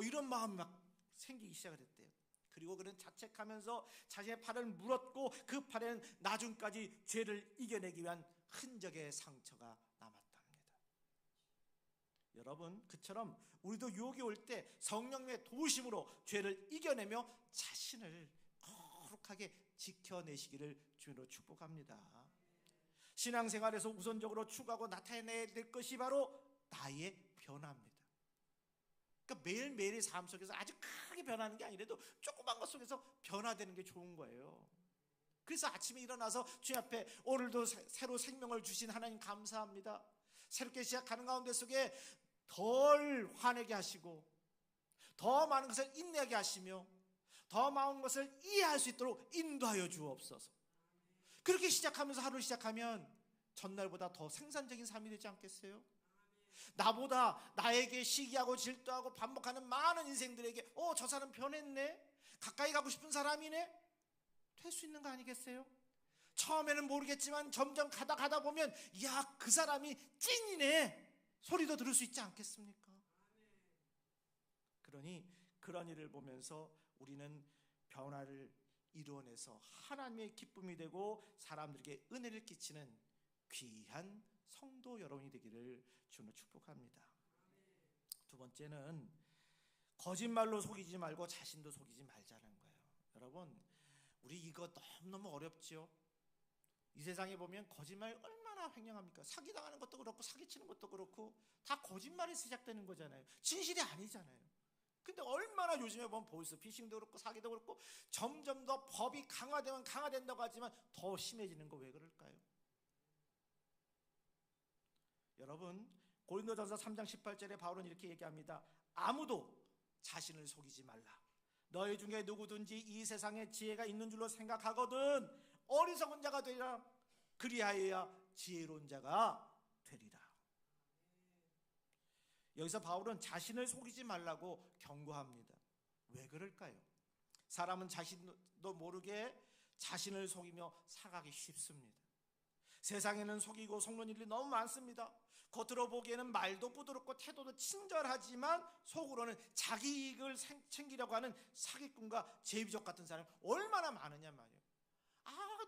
이런 마음이 막 생기기 시작을 했대요. 그리고 그는 자책하면서 자신의 팔을 물었고 그 팔에는 나중까지 죄를 이겨내기 위한 흔적의 상처가 남았답니다. 여러분, 그처럼 우리도 유혹이 올 때 성령님의 도우심으로 죄를 이겨내며 자신을 거룩하게 지켜내시기를 주로 축복합니다. 신앙생활에서 우선적으로 추구하고 나타내야 될 것이 바로 나의 변화입니다. 그러니까 매일매일의 삶 속에서 아주 크게 변하는 게 아니라도 조그만 것 속에서 변화되는 게 좋은 거예요. 그래서 아침에 일어나서 주님 앞에 오늘도 새로 생명을 주신 하나님 감사합니다. 새롭게 시작하는 가운데 속에 덜 화내게 하시고 더 많은 것을 인내하게 하시며 더 많은 것을 이해할 수 있도록 인도하여 주옵소서. 그렇게 시작하면서 하루를 시작하면 전날보다 더 생산적인 삶이 되지 않겠어요? 나보다 나에게 시기하고 질투하고 반복하는 많은 인생들에게 저 사람 변했네, 가까이 가고 싶은 사람이네, 될 수 있는 거 아니겠어요? 처음에는 모르겠지만 점점 가다 보면 야, 그 사람이 찐이네 소리도 들을 수 있지 않겠습니까? 그러니 그런 일을 보면서 우리는 변화를 이루어내서 하나님의 기쁨이 되고 사람들에게 은혜를 끼치는 귀한 성도 여러분이 되기를 주로 축복합니다. 두 번째는 거짓말로 속이지 말고 자신도 속이지 말자는 거예요. 여러분, 우리 이거 너무너무 어렵죠? 이 세상에 보면 거짓말 얼마나 횡령합니까? 사기당하는 것도 그렇고 사기치는 것도 그렇고 다 거짓말이 시작되는 거잖아요. 진실이 아니잖아요. 근데 얼마나 요즘에 보면 보이스피싱도 그렇고 사기도 그렇고 점점 더 법이 강화되면 강화된다고 하지만 더 심해지는 거 왜 그럴까요? 여러분, 고린도전서 3장 18절에 바울은 이렇게 얘기합니다. 아무도 자신을 속이지 말라. 너희 중에 누구든지 이 세상에 지혜가 있는 줄로 생각하거든 어리석은 자가 되리라. 그리하여야 지혜로운 자가 되리라. 여기서 바울은 자신을 속이지 말라고 경고합니다. 왜 그럴까요? 사람은 자신도 모르게 자신을 속이며 살아가기 쉽습니다. 세상에는 속이고 속는 일이 너무 많습니다. 겉으로 보기에는 말도 부드럽고 태도도 친절하지만 속으로는 자기 이익을 챙기려고 하는 사기꾼과 제비족 같은 사람이 얼마나 많으냐 말이에요.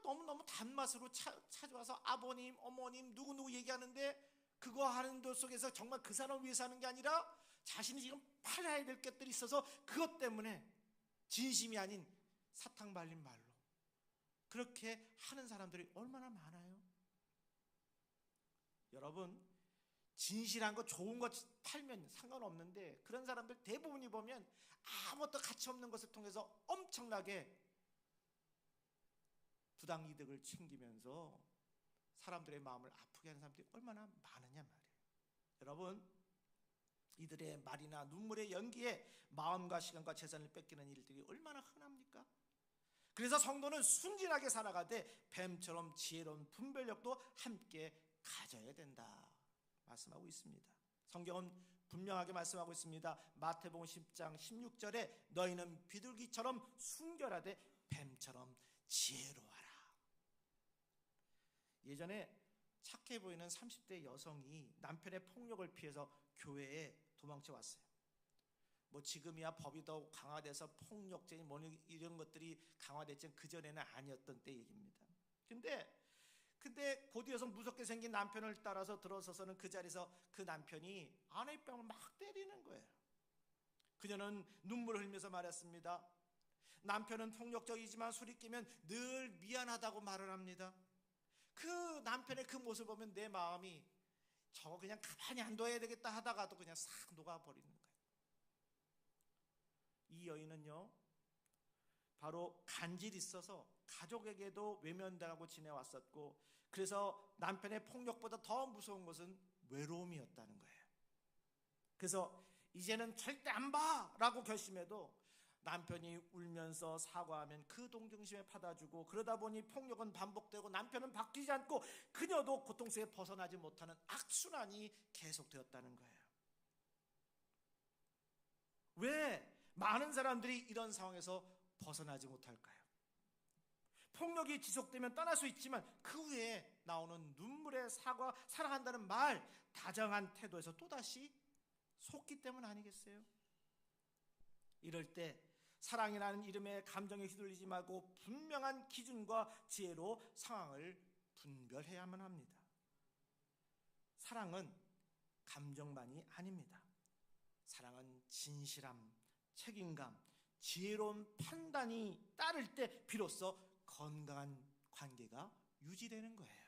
너무너무 단맛으로 찾아와서 아버님, 어머님, 누구누구 얘기하는데 그거 하는 것 속에서 정말 그 사람을 위해서 하는 게 아니라 자신이 지금 팔아야 될 것들이 있어서 그것 때문에 진심이 아닌 사탕 발린 말로 그렇게 하는 사람들이 얼마나 많아요. 여러분, 진실한 거 좋은 거 팔면 상관없는데 그런 사람들 대부분이 보면 아무것도 가치 없는 것을 통해서 엄청나게 부당이득을 챙기면서 사람들의 마음을 아프게 하는 사람들이 얼마나 많으냐 말이에요. 여러분, 이들의 말이나 눈물의 연기에 마음과 시간과 재산을 뺏기는 일들이 얼마나 흔합니까? 그래서 성도는 순진하게 살아가되 뱀처럼 지혜로운 분별력도 함께 가져야 된다 말씀하고 있습니다. 성경은 분명하게 말씀하고 있습니다. 마태복음 10장 16절에 너희는 비둘기처럼 순결하되 뱀처럼 지혜로워하라. 예전에 착해 보이는 30대 여성이 남편의 폭력을 피해서 교회에 도망쳐 왔어요. 뭐 지금이야 법이 더 강화돼서 폭력죄인 뭐 이런 것들이 강화됐지만 그전에는 아니었던 때 얘기입니다. 근데 곧이어서 무섭게 생긴 남편을 따라서 들어서서는 그 자리에서 그 남편이 아내의 뺨을 막 때리는 거예요. 그녀는 눈물을 흘리면서 말했습니다. 남편은 폭력적이지만 술이 깨면 늘 미안하다고 말을 합니다. 그 남편의 그 모습을 보면 내 마음이 저거 그냥 가만히 안 둬야 되겠다 하다가도 그냥 싹 녹아버리는 거예요. 이 여인은요, 바로 간질이 있어서 가족에게도 외면당하고 지내왔었고, 그래서 남편의 폭력보다 더 무서운 것은 외로움이었다는 거예요. 그래서 이제는 절대 안 봐! 라고 결심해도 남편이 울면서 사과하면 그 동정심에 받아주고, 그러다 보니 폭력은 반복되고 남편은 바뀌지 않고 그녀도 고통 속에 벗어나지 못하는 악순환이 계속되었다는 거예요. 왜 많은 사람들이 이런 상황에서 벗어나지 못할까요? 폭력이 지속되면 떠날 수 있지만 그 후에 나오는 눈물의 사과, 사랑한다는 말, 다정한 태도에서 또다시 속기 때문 아니겠어요? 이럴 때 사랑이라는 이름의 감정에 휘둘리지 말고 분명한 기준과 지혜로 상황을 분별해야만 합니다. 사랑은 감정만이 아닙니다. 사랑은 진실함, 책임감, 지혜로운 판단이 따를 때 비로소 건강한 관계가 유지되는 거예요.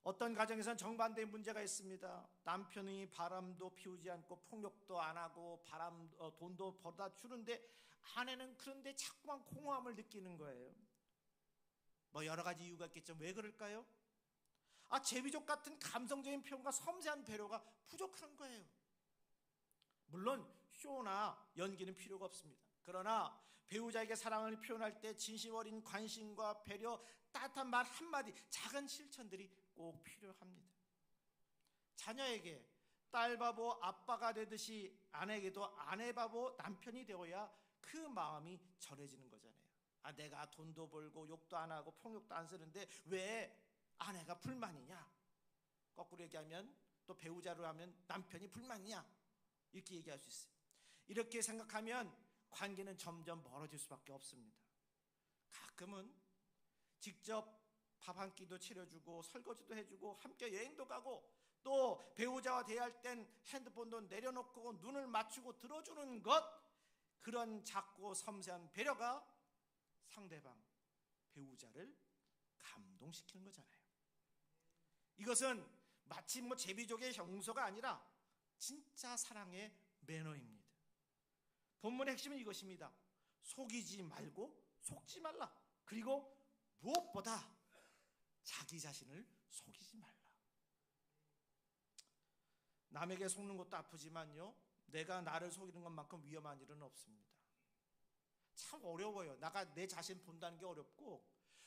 어떤 가정에서는 정반대의 문제가 있습니다. 남편이 바람도 피우지 않고 폭력도 안 하고 돈도 벌어다 주는데 아내는 그런데 자꾸만 공허함을 느끼는 거예요. 뭐 여러 가지 이유가 있겠죠. 왜 그럴까요? 제비족 같은 감성적인 표현과 섬세한 배려가 부족한 거예요. 물론 쇼나 연기는 필요가 없습니다. 그러나 배우자에게 사랑을 표현할 때 진심 어린 관심과 배려, 따뜻한 말 한마디, 작은 실천들이 꼭 필요합니다. 자녀에게 딸 바보 아빠가 되듯이 아내에게도 아내 바보 남편이 되어야 그 마음이 전해지는 거잖아요. 내가 돈도 벌고 욕도 안 하고 폭력도 안 쓰는데 왜 아내가 불만이냐? 거꾸로 얘기하면 또 배우자로 하면 남편이 불만이냐? 이렇게 얘기할 수 있어요. 이렇게 생각하면 관계는 점점 멀어질 수밖에 없습니다. 가끔은 직접 밥 한 끼도 차려주고 설거지도 해주고 함께 여행도 가고 또 배우자와 대화할 땐 핸드폰도 내려놓고 눈을 맞추고 들어주는 것, 그런 작고 섬세한 배려가 상대방 배우자를 감동시키는 거잖아요. 이것은 마치 제비족의 형소가 아니라 진짜 사랑의 매너입니다. 본문의 핵심은 이것입니다. 속이지 말고 속지 말라. 그리고 무엇보다 자기 자신을 속이지 말라. 남에게 속는 것도 아프지만요, 내가 나를 속이는 것만큼 위험한 일은 없습니다. 참 어려워요. 내 자신 본다는 게 어렵고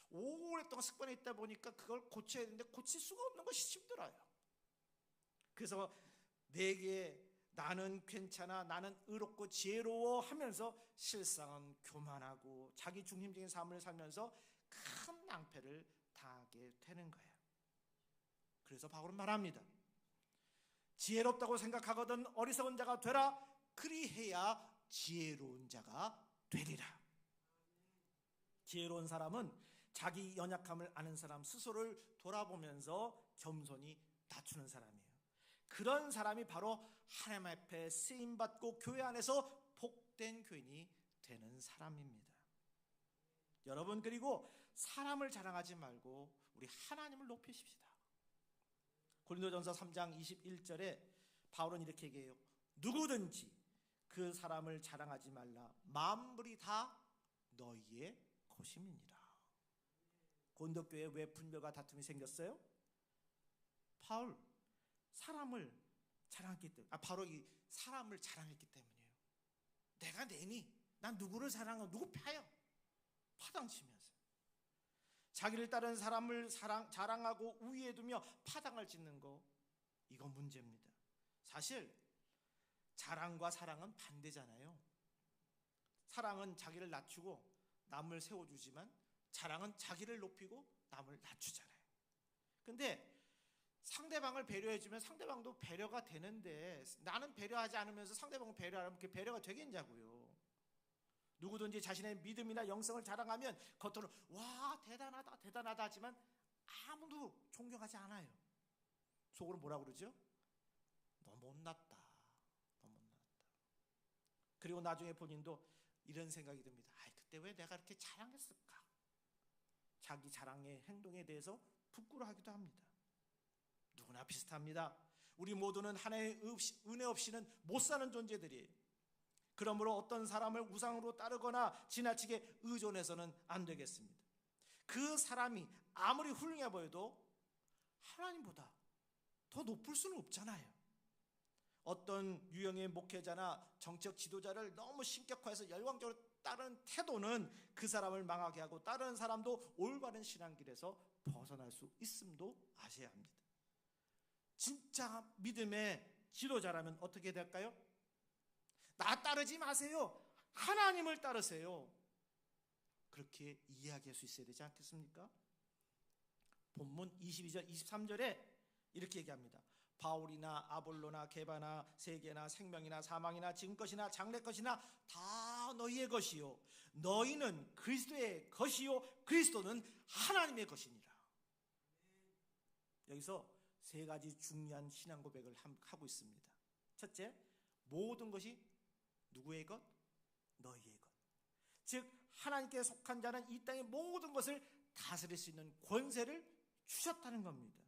오랫동안 습관에 있다 보니까 그걸 고쳐야 되는데 고칠 수가 없는 것이 힘들어요. 그래서 내게 나는 괜찮아, 나는 의롭고 지혜로워 하면서 실상은 교만하고 자기 중심적인 삶을 살면서 큰 낭패를 당하게 되는 거예요. 그래서 바울은 말합니다. 지혜롭다고 생각하거든 어리석은 자가 되라. 그리해야 지혜로운 자가 되리라. 지혜로운 사람은 자기 연약함을 아는 사람, 스스로를 돌아보면서 겸손히 낮추는 사람이에요. 그런 사람이 바로 하나님 앞에 쓰임받고 교회 안에서 복된 교인이 되는 사람입니다. 여러분, 그리고 사람을 자랑하지 말고 우리 하나님을 높이십시다. 고린도전서 3장 21절에 바울은 이렇게 얘기해요. 누구든지 그 사람을 자랑하지 말라. 만물이 다 너희의 것임이니라. 고린도교회에 왜 분별과 다툼이 생겼어요? 바울 사람을 자랑했기 때문에, 바로 이 사람을 자랑했기 때문이에요. 내가 내니 난 누구를 사랑하고 누구 패요? 파당치면서 자기를 따르는 사람을 자랑하고 우위에 두며 파당을 짓는 거, 이건 문제입니다. 사실 자랑과 사랑은 반대잖아요. 사랑은 자기를 낮추고 남을 세워주지만 자랑은 자기를 높이고 남을 낮추잖아요. 근데 상대방을 배려해주면 상대방도 배려가 되는데 나는 배려하지 않으면서 상대방을 배려하면 그 배려가 되겠냐고요. 누구든지 자신의 믿음이나 영성을 자랑하면 겉으로 와 대단하다 대단하다 하지만 아무도 존경하지 않아요. 속으로 뭐라고 그러죠? 너 못났다, 너 못났다. 그리고 나중에 본인도 이런 생각이 듭니다. 그때 왜 내가 이렇게 자랑했을까? 자기 자랑의 행동에 대해서 부끄러워하기도 합니다. 누구나 비슷합니다. 우리 모두는 하나님의 은혜 없이는 못 사는 존재들이에요. 그러므로 어떤 사람을 우상으로 따르거나 지나치게 의존해서는 안 되겠습니다. 그 사람이 아무리 훌륭해 보여도 하나님보다 더 높을 수는 없잖아요. 어떤 유형의 목회자나 정책 지도자를 너무 신격화해서 열광적으로 따르는 태도는 그 사람을 망하게 하고 다른 사람도 올바른 신앙길에서 벗어날 수 있음도 아셔야 합니다. 진짜 믿음의 지도자라면 어떻게 될까요? 나 따르지 마세요. 하나님을 따르세요. 그렇게 이야기할 수 있어야 되지 않겠습니까? 본문 22절 23절에 이렇게 얘기합니다. 바울이나 아볼로나 게바나 세계나 생명이나 사망이나 지금 것이나 장래 것이나 다 너희의 것이요 너희는 그리스도의 것이요 그리스도는 하나님의 것이니라. 여기서 세 가지 중요한 신앙 고백을 하고 있습니다. 첫째, 모든 것이 누구의 것? 너희의 것. 즉 하나님께 속한 자는 이 땅의 모든 것을 다스릴 수 있는 권세를 주셨다는 겁니다.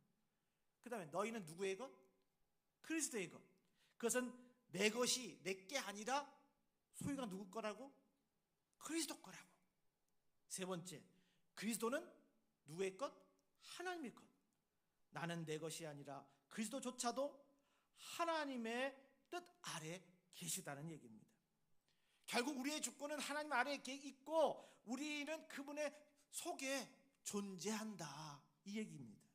그 다음에 너희는 누구의 것? 그리스도의 것. 그것은 내 것이 내게 아니라 소유가 누구 거라고? 그리스도 거라고. 세 번째, 그리스도는 누구의 것? 하나님의 것. 나는 내 것이 아니라 그리스도조차도 하나님의 뜻 아래 계시다는 얘기입니다. 결국 우리의 주권은 하나님 아래에 있고 우리는 그분의 속에 존재한다, 이 얘기입니다.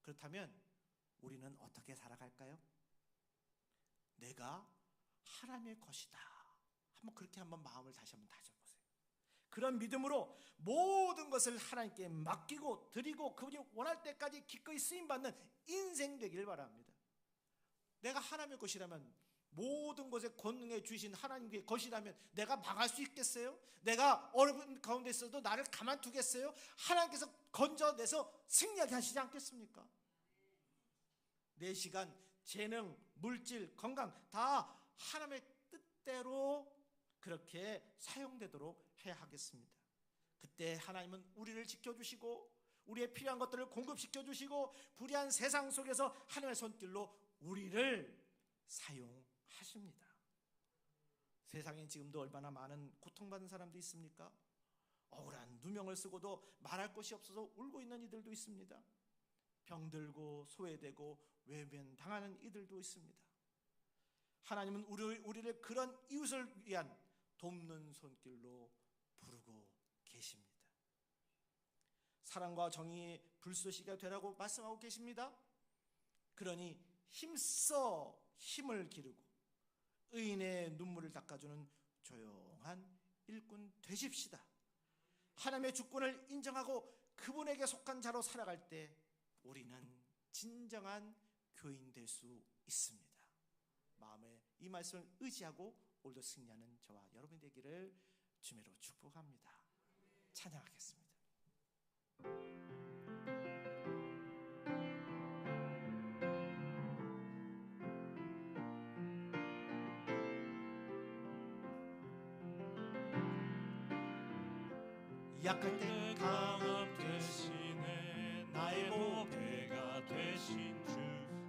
그렇다면 우리는 어떻게 살아갈까요? 내가 하나님의 것이다. 그렇게 한번 마음을 다시 한번 다져보세요. 그런 믿음으로 모든 것을 하나님께 맡기고 드리고 그분이 원할 때까지 기꺼이 쓰임받는 인생 되길 바랍니다. 내가 하나님의 것이라면 모든 것에 권능해 주신 하나님의 것이라면 내가 망할 수 있겠어요? 내가 어려운 가운데 있어도 나를 가만두겠어요? 하나님께서 건져내서 승리하게 하시지 않겠습니까? 내 시간, 재능, 물질, 건강 다 하나님의 뜻대로 그렇게 사용되도록 해야 하겠습니다. 그때 하나님은 우리를 지켜주시고 우리의 필요한 것들을 공급시켜주시고 불의한 세상 속에서 하나님의 손길로 우리를 사용하십니다. 세상에 지금도 얼마나 많은 고통받는 사람도 있습니까? 억울한 누명을 쓰고도 말할 것이 없어서 울고 있는 이들도 있습니다. 병들고 소외되고 외면당하는 이들도 있습니다. 하나님은 우리를 그런 이웃을 위한 돕는 손길로 부르고 계십니다. 사랑과 정의의 불쏘시가 되라고 말씀하고 계십니다. 그러니 힘써 힘을 기르고 의인의 눈물을 닦아주는 조용한 일꾼 되십시다. 하나님의 주권을 인정하고 그분에게 속한 자로 살아갈 때 우리는 진정한 교인 될 수 있습니다. 마음에 이 말씀을 의지하고 오늘도 승리하는 저와 여러분이 되기를 주매로 축복합니다. 찬양하겠습니다. 약할 때 강함 대신에 나의 보배가 되신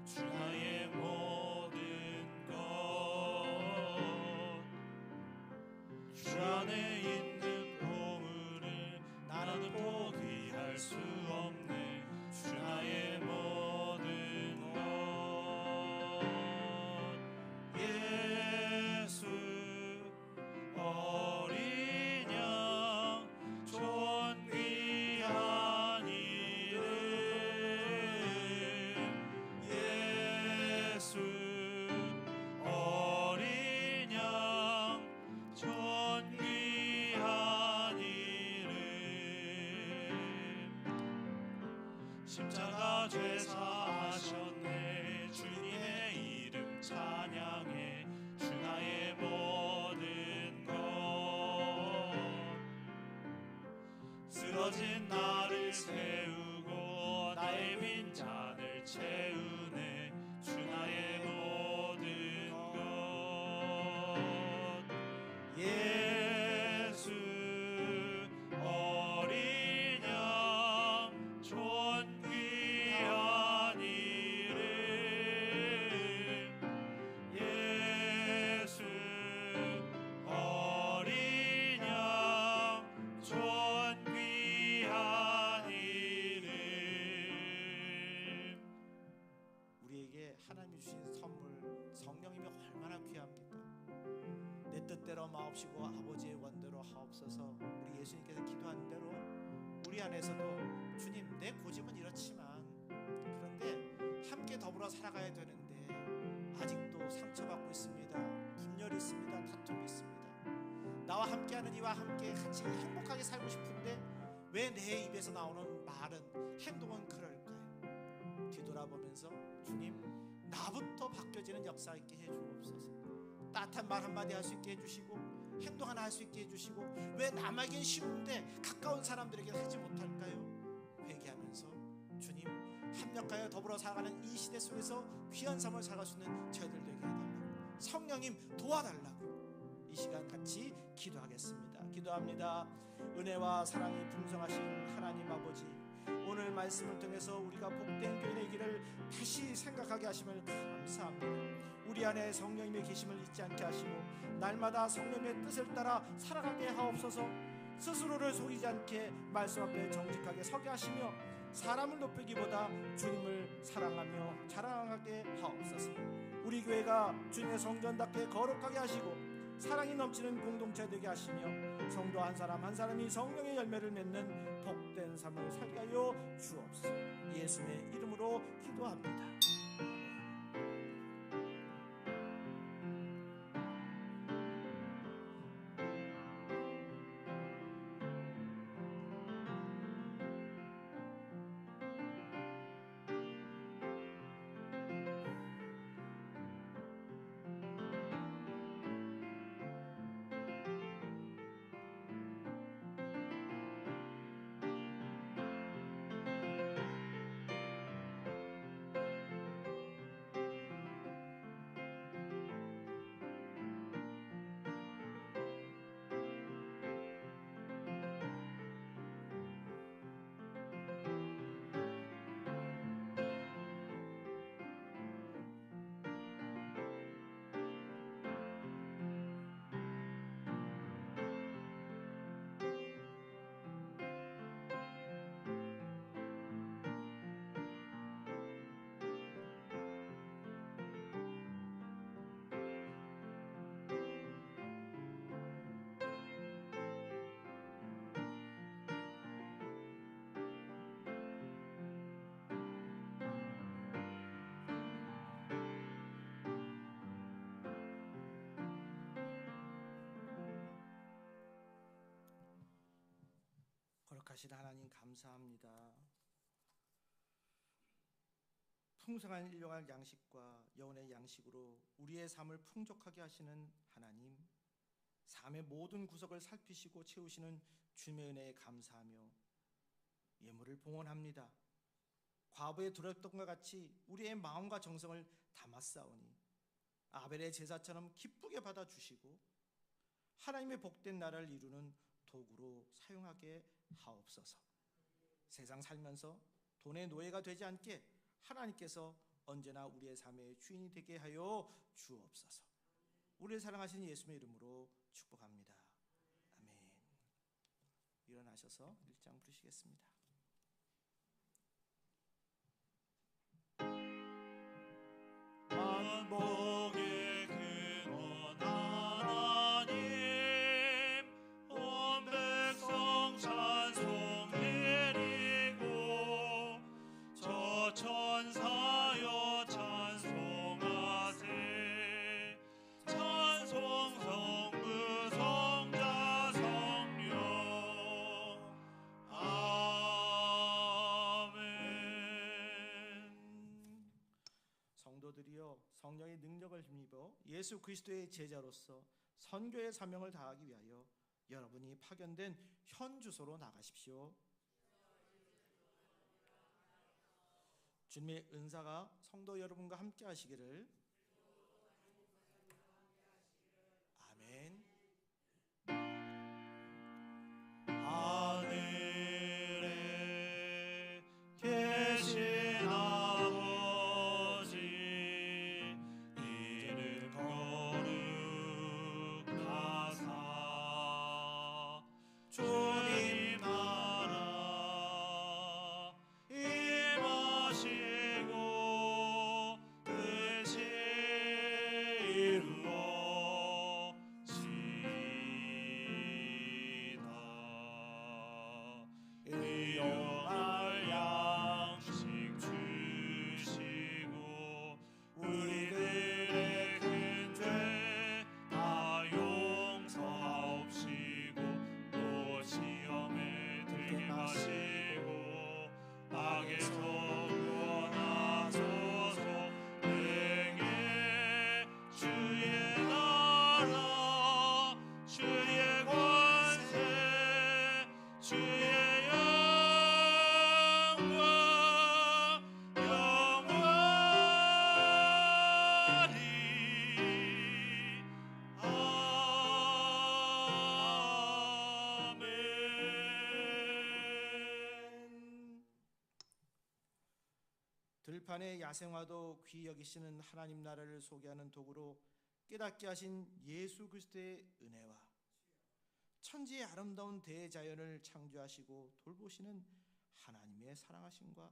주 나의 모든 것 주 안에 있는 보물을 나는 포기할 수 없네 주 나의 모든 것 예수 어린 양 존귀한 이름 예수 어린 양 존귀한 이름 십자가 죄 사하셨네 주님의 이름 찬양해 주 나의 모든 것 쓰러진 나를 세우고 나의 빈잔을 채우네 주 나의 모든 것 예수 어린 양 존귀한 이름 예수 어린 양 존귀한 이름 우리에게 하나님이 주신 선물 성령님이 얼마나 귀합니까? 내 뜻대로 마옵시고 아버지의 원대로 하옵소서. 우리 예수님께서 기도한 대로 우리 안에서도 주님 내 고집은 이렇지만 그런데 함께 더불어 살아가야 되는데 아직도 상처받고 있습니다. 분열이 있습니다. 다툼이 있습니다. 나와 함께하는 이와 함께 같이 행복하게 살고 싶은데 왜 내 입에서 나오는 말은 행동은 그럴까요? 뒤돌아보면서 주님 나부터 바뀌어지는 역사 있게 해주옵소서. 따뜻한 말 한마디 할 수 있게 해주시고 행동 하나 할 수 있게 해주시고 왜 남에겐 쉬운데 가까운 사람들에게 하지 못할까요? 회개하면서 주님 합력하여 더불어 살아가는 이 시대 속에서 귀한 삶을 살아갈 수 있는 저희들 되게 해달라고 성령님 도와달라고 이 시간 같이 기도하겠습니다. 기도합니다. 은혜와 사랑이 풍성하신 하나님 아버지, 오늘 말씀을 통해서 우리가 복된 교인의 길을 다시 생각하게 하심을 감사합니다. 우리 안에 성령님의 계심을 잊지 않게 하시고 날마다 성령님의 뜻을 따라 살아가게 하옵소서. 스스로를 속이지 않게 말씀 앞에 정직하게 서게 하시며 사람을 높이기보다 주님을 사랑하며 자랑하게 하옵소서. 우리 교회가 주님의 성전답게 거룩하게 하시고 사랑이 넘치는 공동체 되게 하시며 성도 한 사람 한 사람이 성령의 열매를 맺는 복된 삶을 살게 하여 주옵소서. 예수의 이름으로 기도합니다. 거룩하신 하나님 감사합니다. 풍성한 일용할 양식과 영혼의 양식으로 우리의 삶을 풍족하게 하시는 하나님, 삶의 모든 구석을 살피시고 채우시는 주님의 은혜에 감사하며 예물을 봉헌합니다. 과부에 드렸던 것 같이 우리의 마음과 정성을 담았사오니 아벨의 제사처럼 기쁘게 받아주시고 하나님의 복된 나라를 이루는 도구로 사용하게 하옵소서. 세상 살면서 돈의 노예가 되지 않게 하나님께서 언제나 우리의 삶의 주인이 되게 하여 주옵소서. 우리를 사랑하시는 예수님의 이름으로 축복합니다. 아멘. 일어나셔서 1장 부르시겠습니다. 만복의 근원 하나님, 온 백성 찬송 드리고 저 천사여 찬송하세. 찬송 성부 성자 성령. 아멘. 성도들이여, 성령의 능력을 힘입어 예수 그리스도의 제자로서 선교의 사명을 다하기 위하여 여러분이 파견된 현 주소로 나가십시오. 주님의 은사가 성도 여러분과 함께 하시기를. 아멘. 하늘에 계신 아버지, 이름 거룩하사. 주님 나라 임하시고 뜻이 이루어지이다. 일용할 양식 주시고 우리들의 큰 죄 다 용서하옵시고 또 시험에 들게 마시고 악에서 구원하소서. 능히 주의 나라 주의 권세 주의 영광 영원히. 아멘. 들판의 야생화도 귀히 여기시는 하나님 나라를 소개하는 도구로 깨닫게 하신 예수 그리스도의 은혜와 천지의 아름다운 대자연을 창조하시고 돌보시는 하나님의 사랑하심과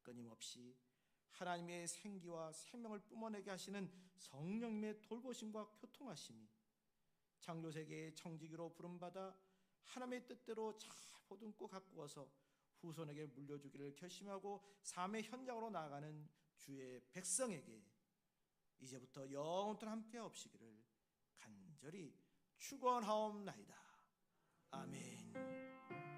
끊임없이 하나님의 생기와 생명을 뿜어내게 하시는 성령님의 돌보심과 교통하심이 창조세계의 청지기로 부름받아 하나님의 뜻대로 잘 보듬고 가꾸어서 후손에게 물려주기를 결심하고 삶의 현장으로 나아가는 주의 백성에게 이제부터 영원토록 함께 없시기를 간절히 축원하옵나이다. 아멘.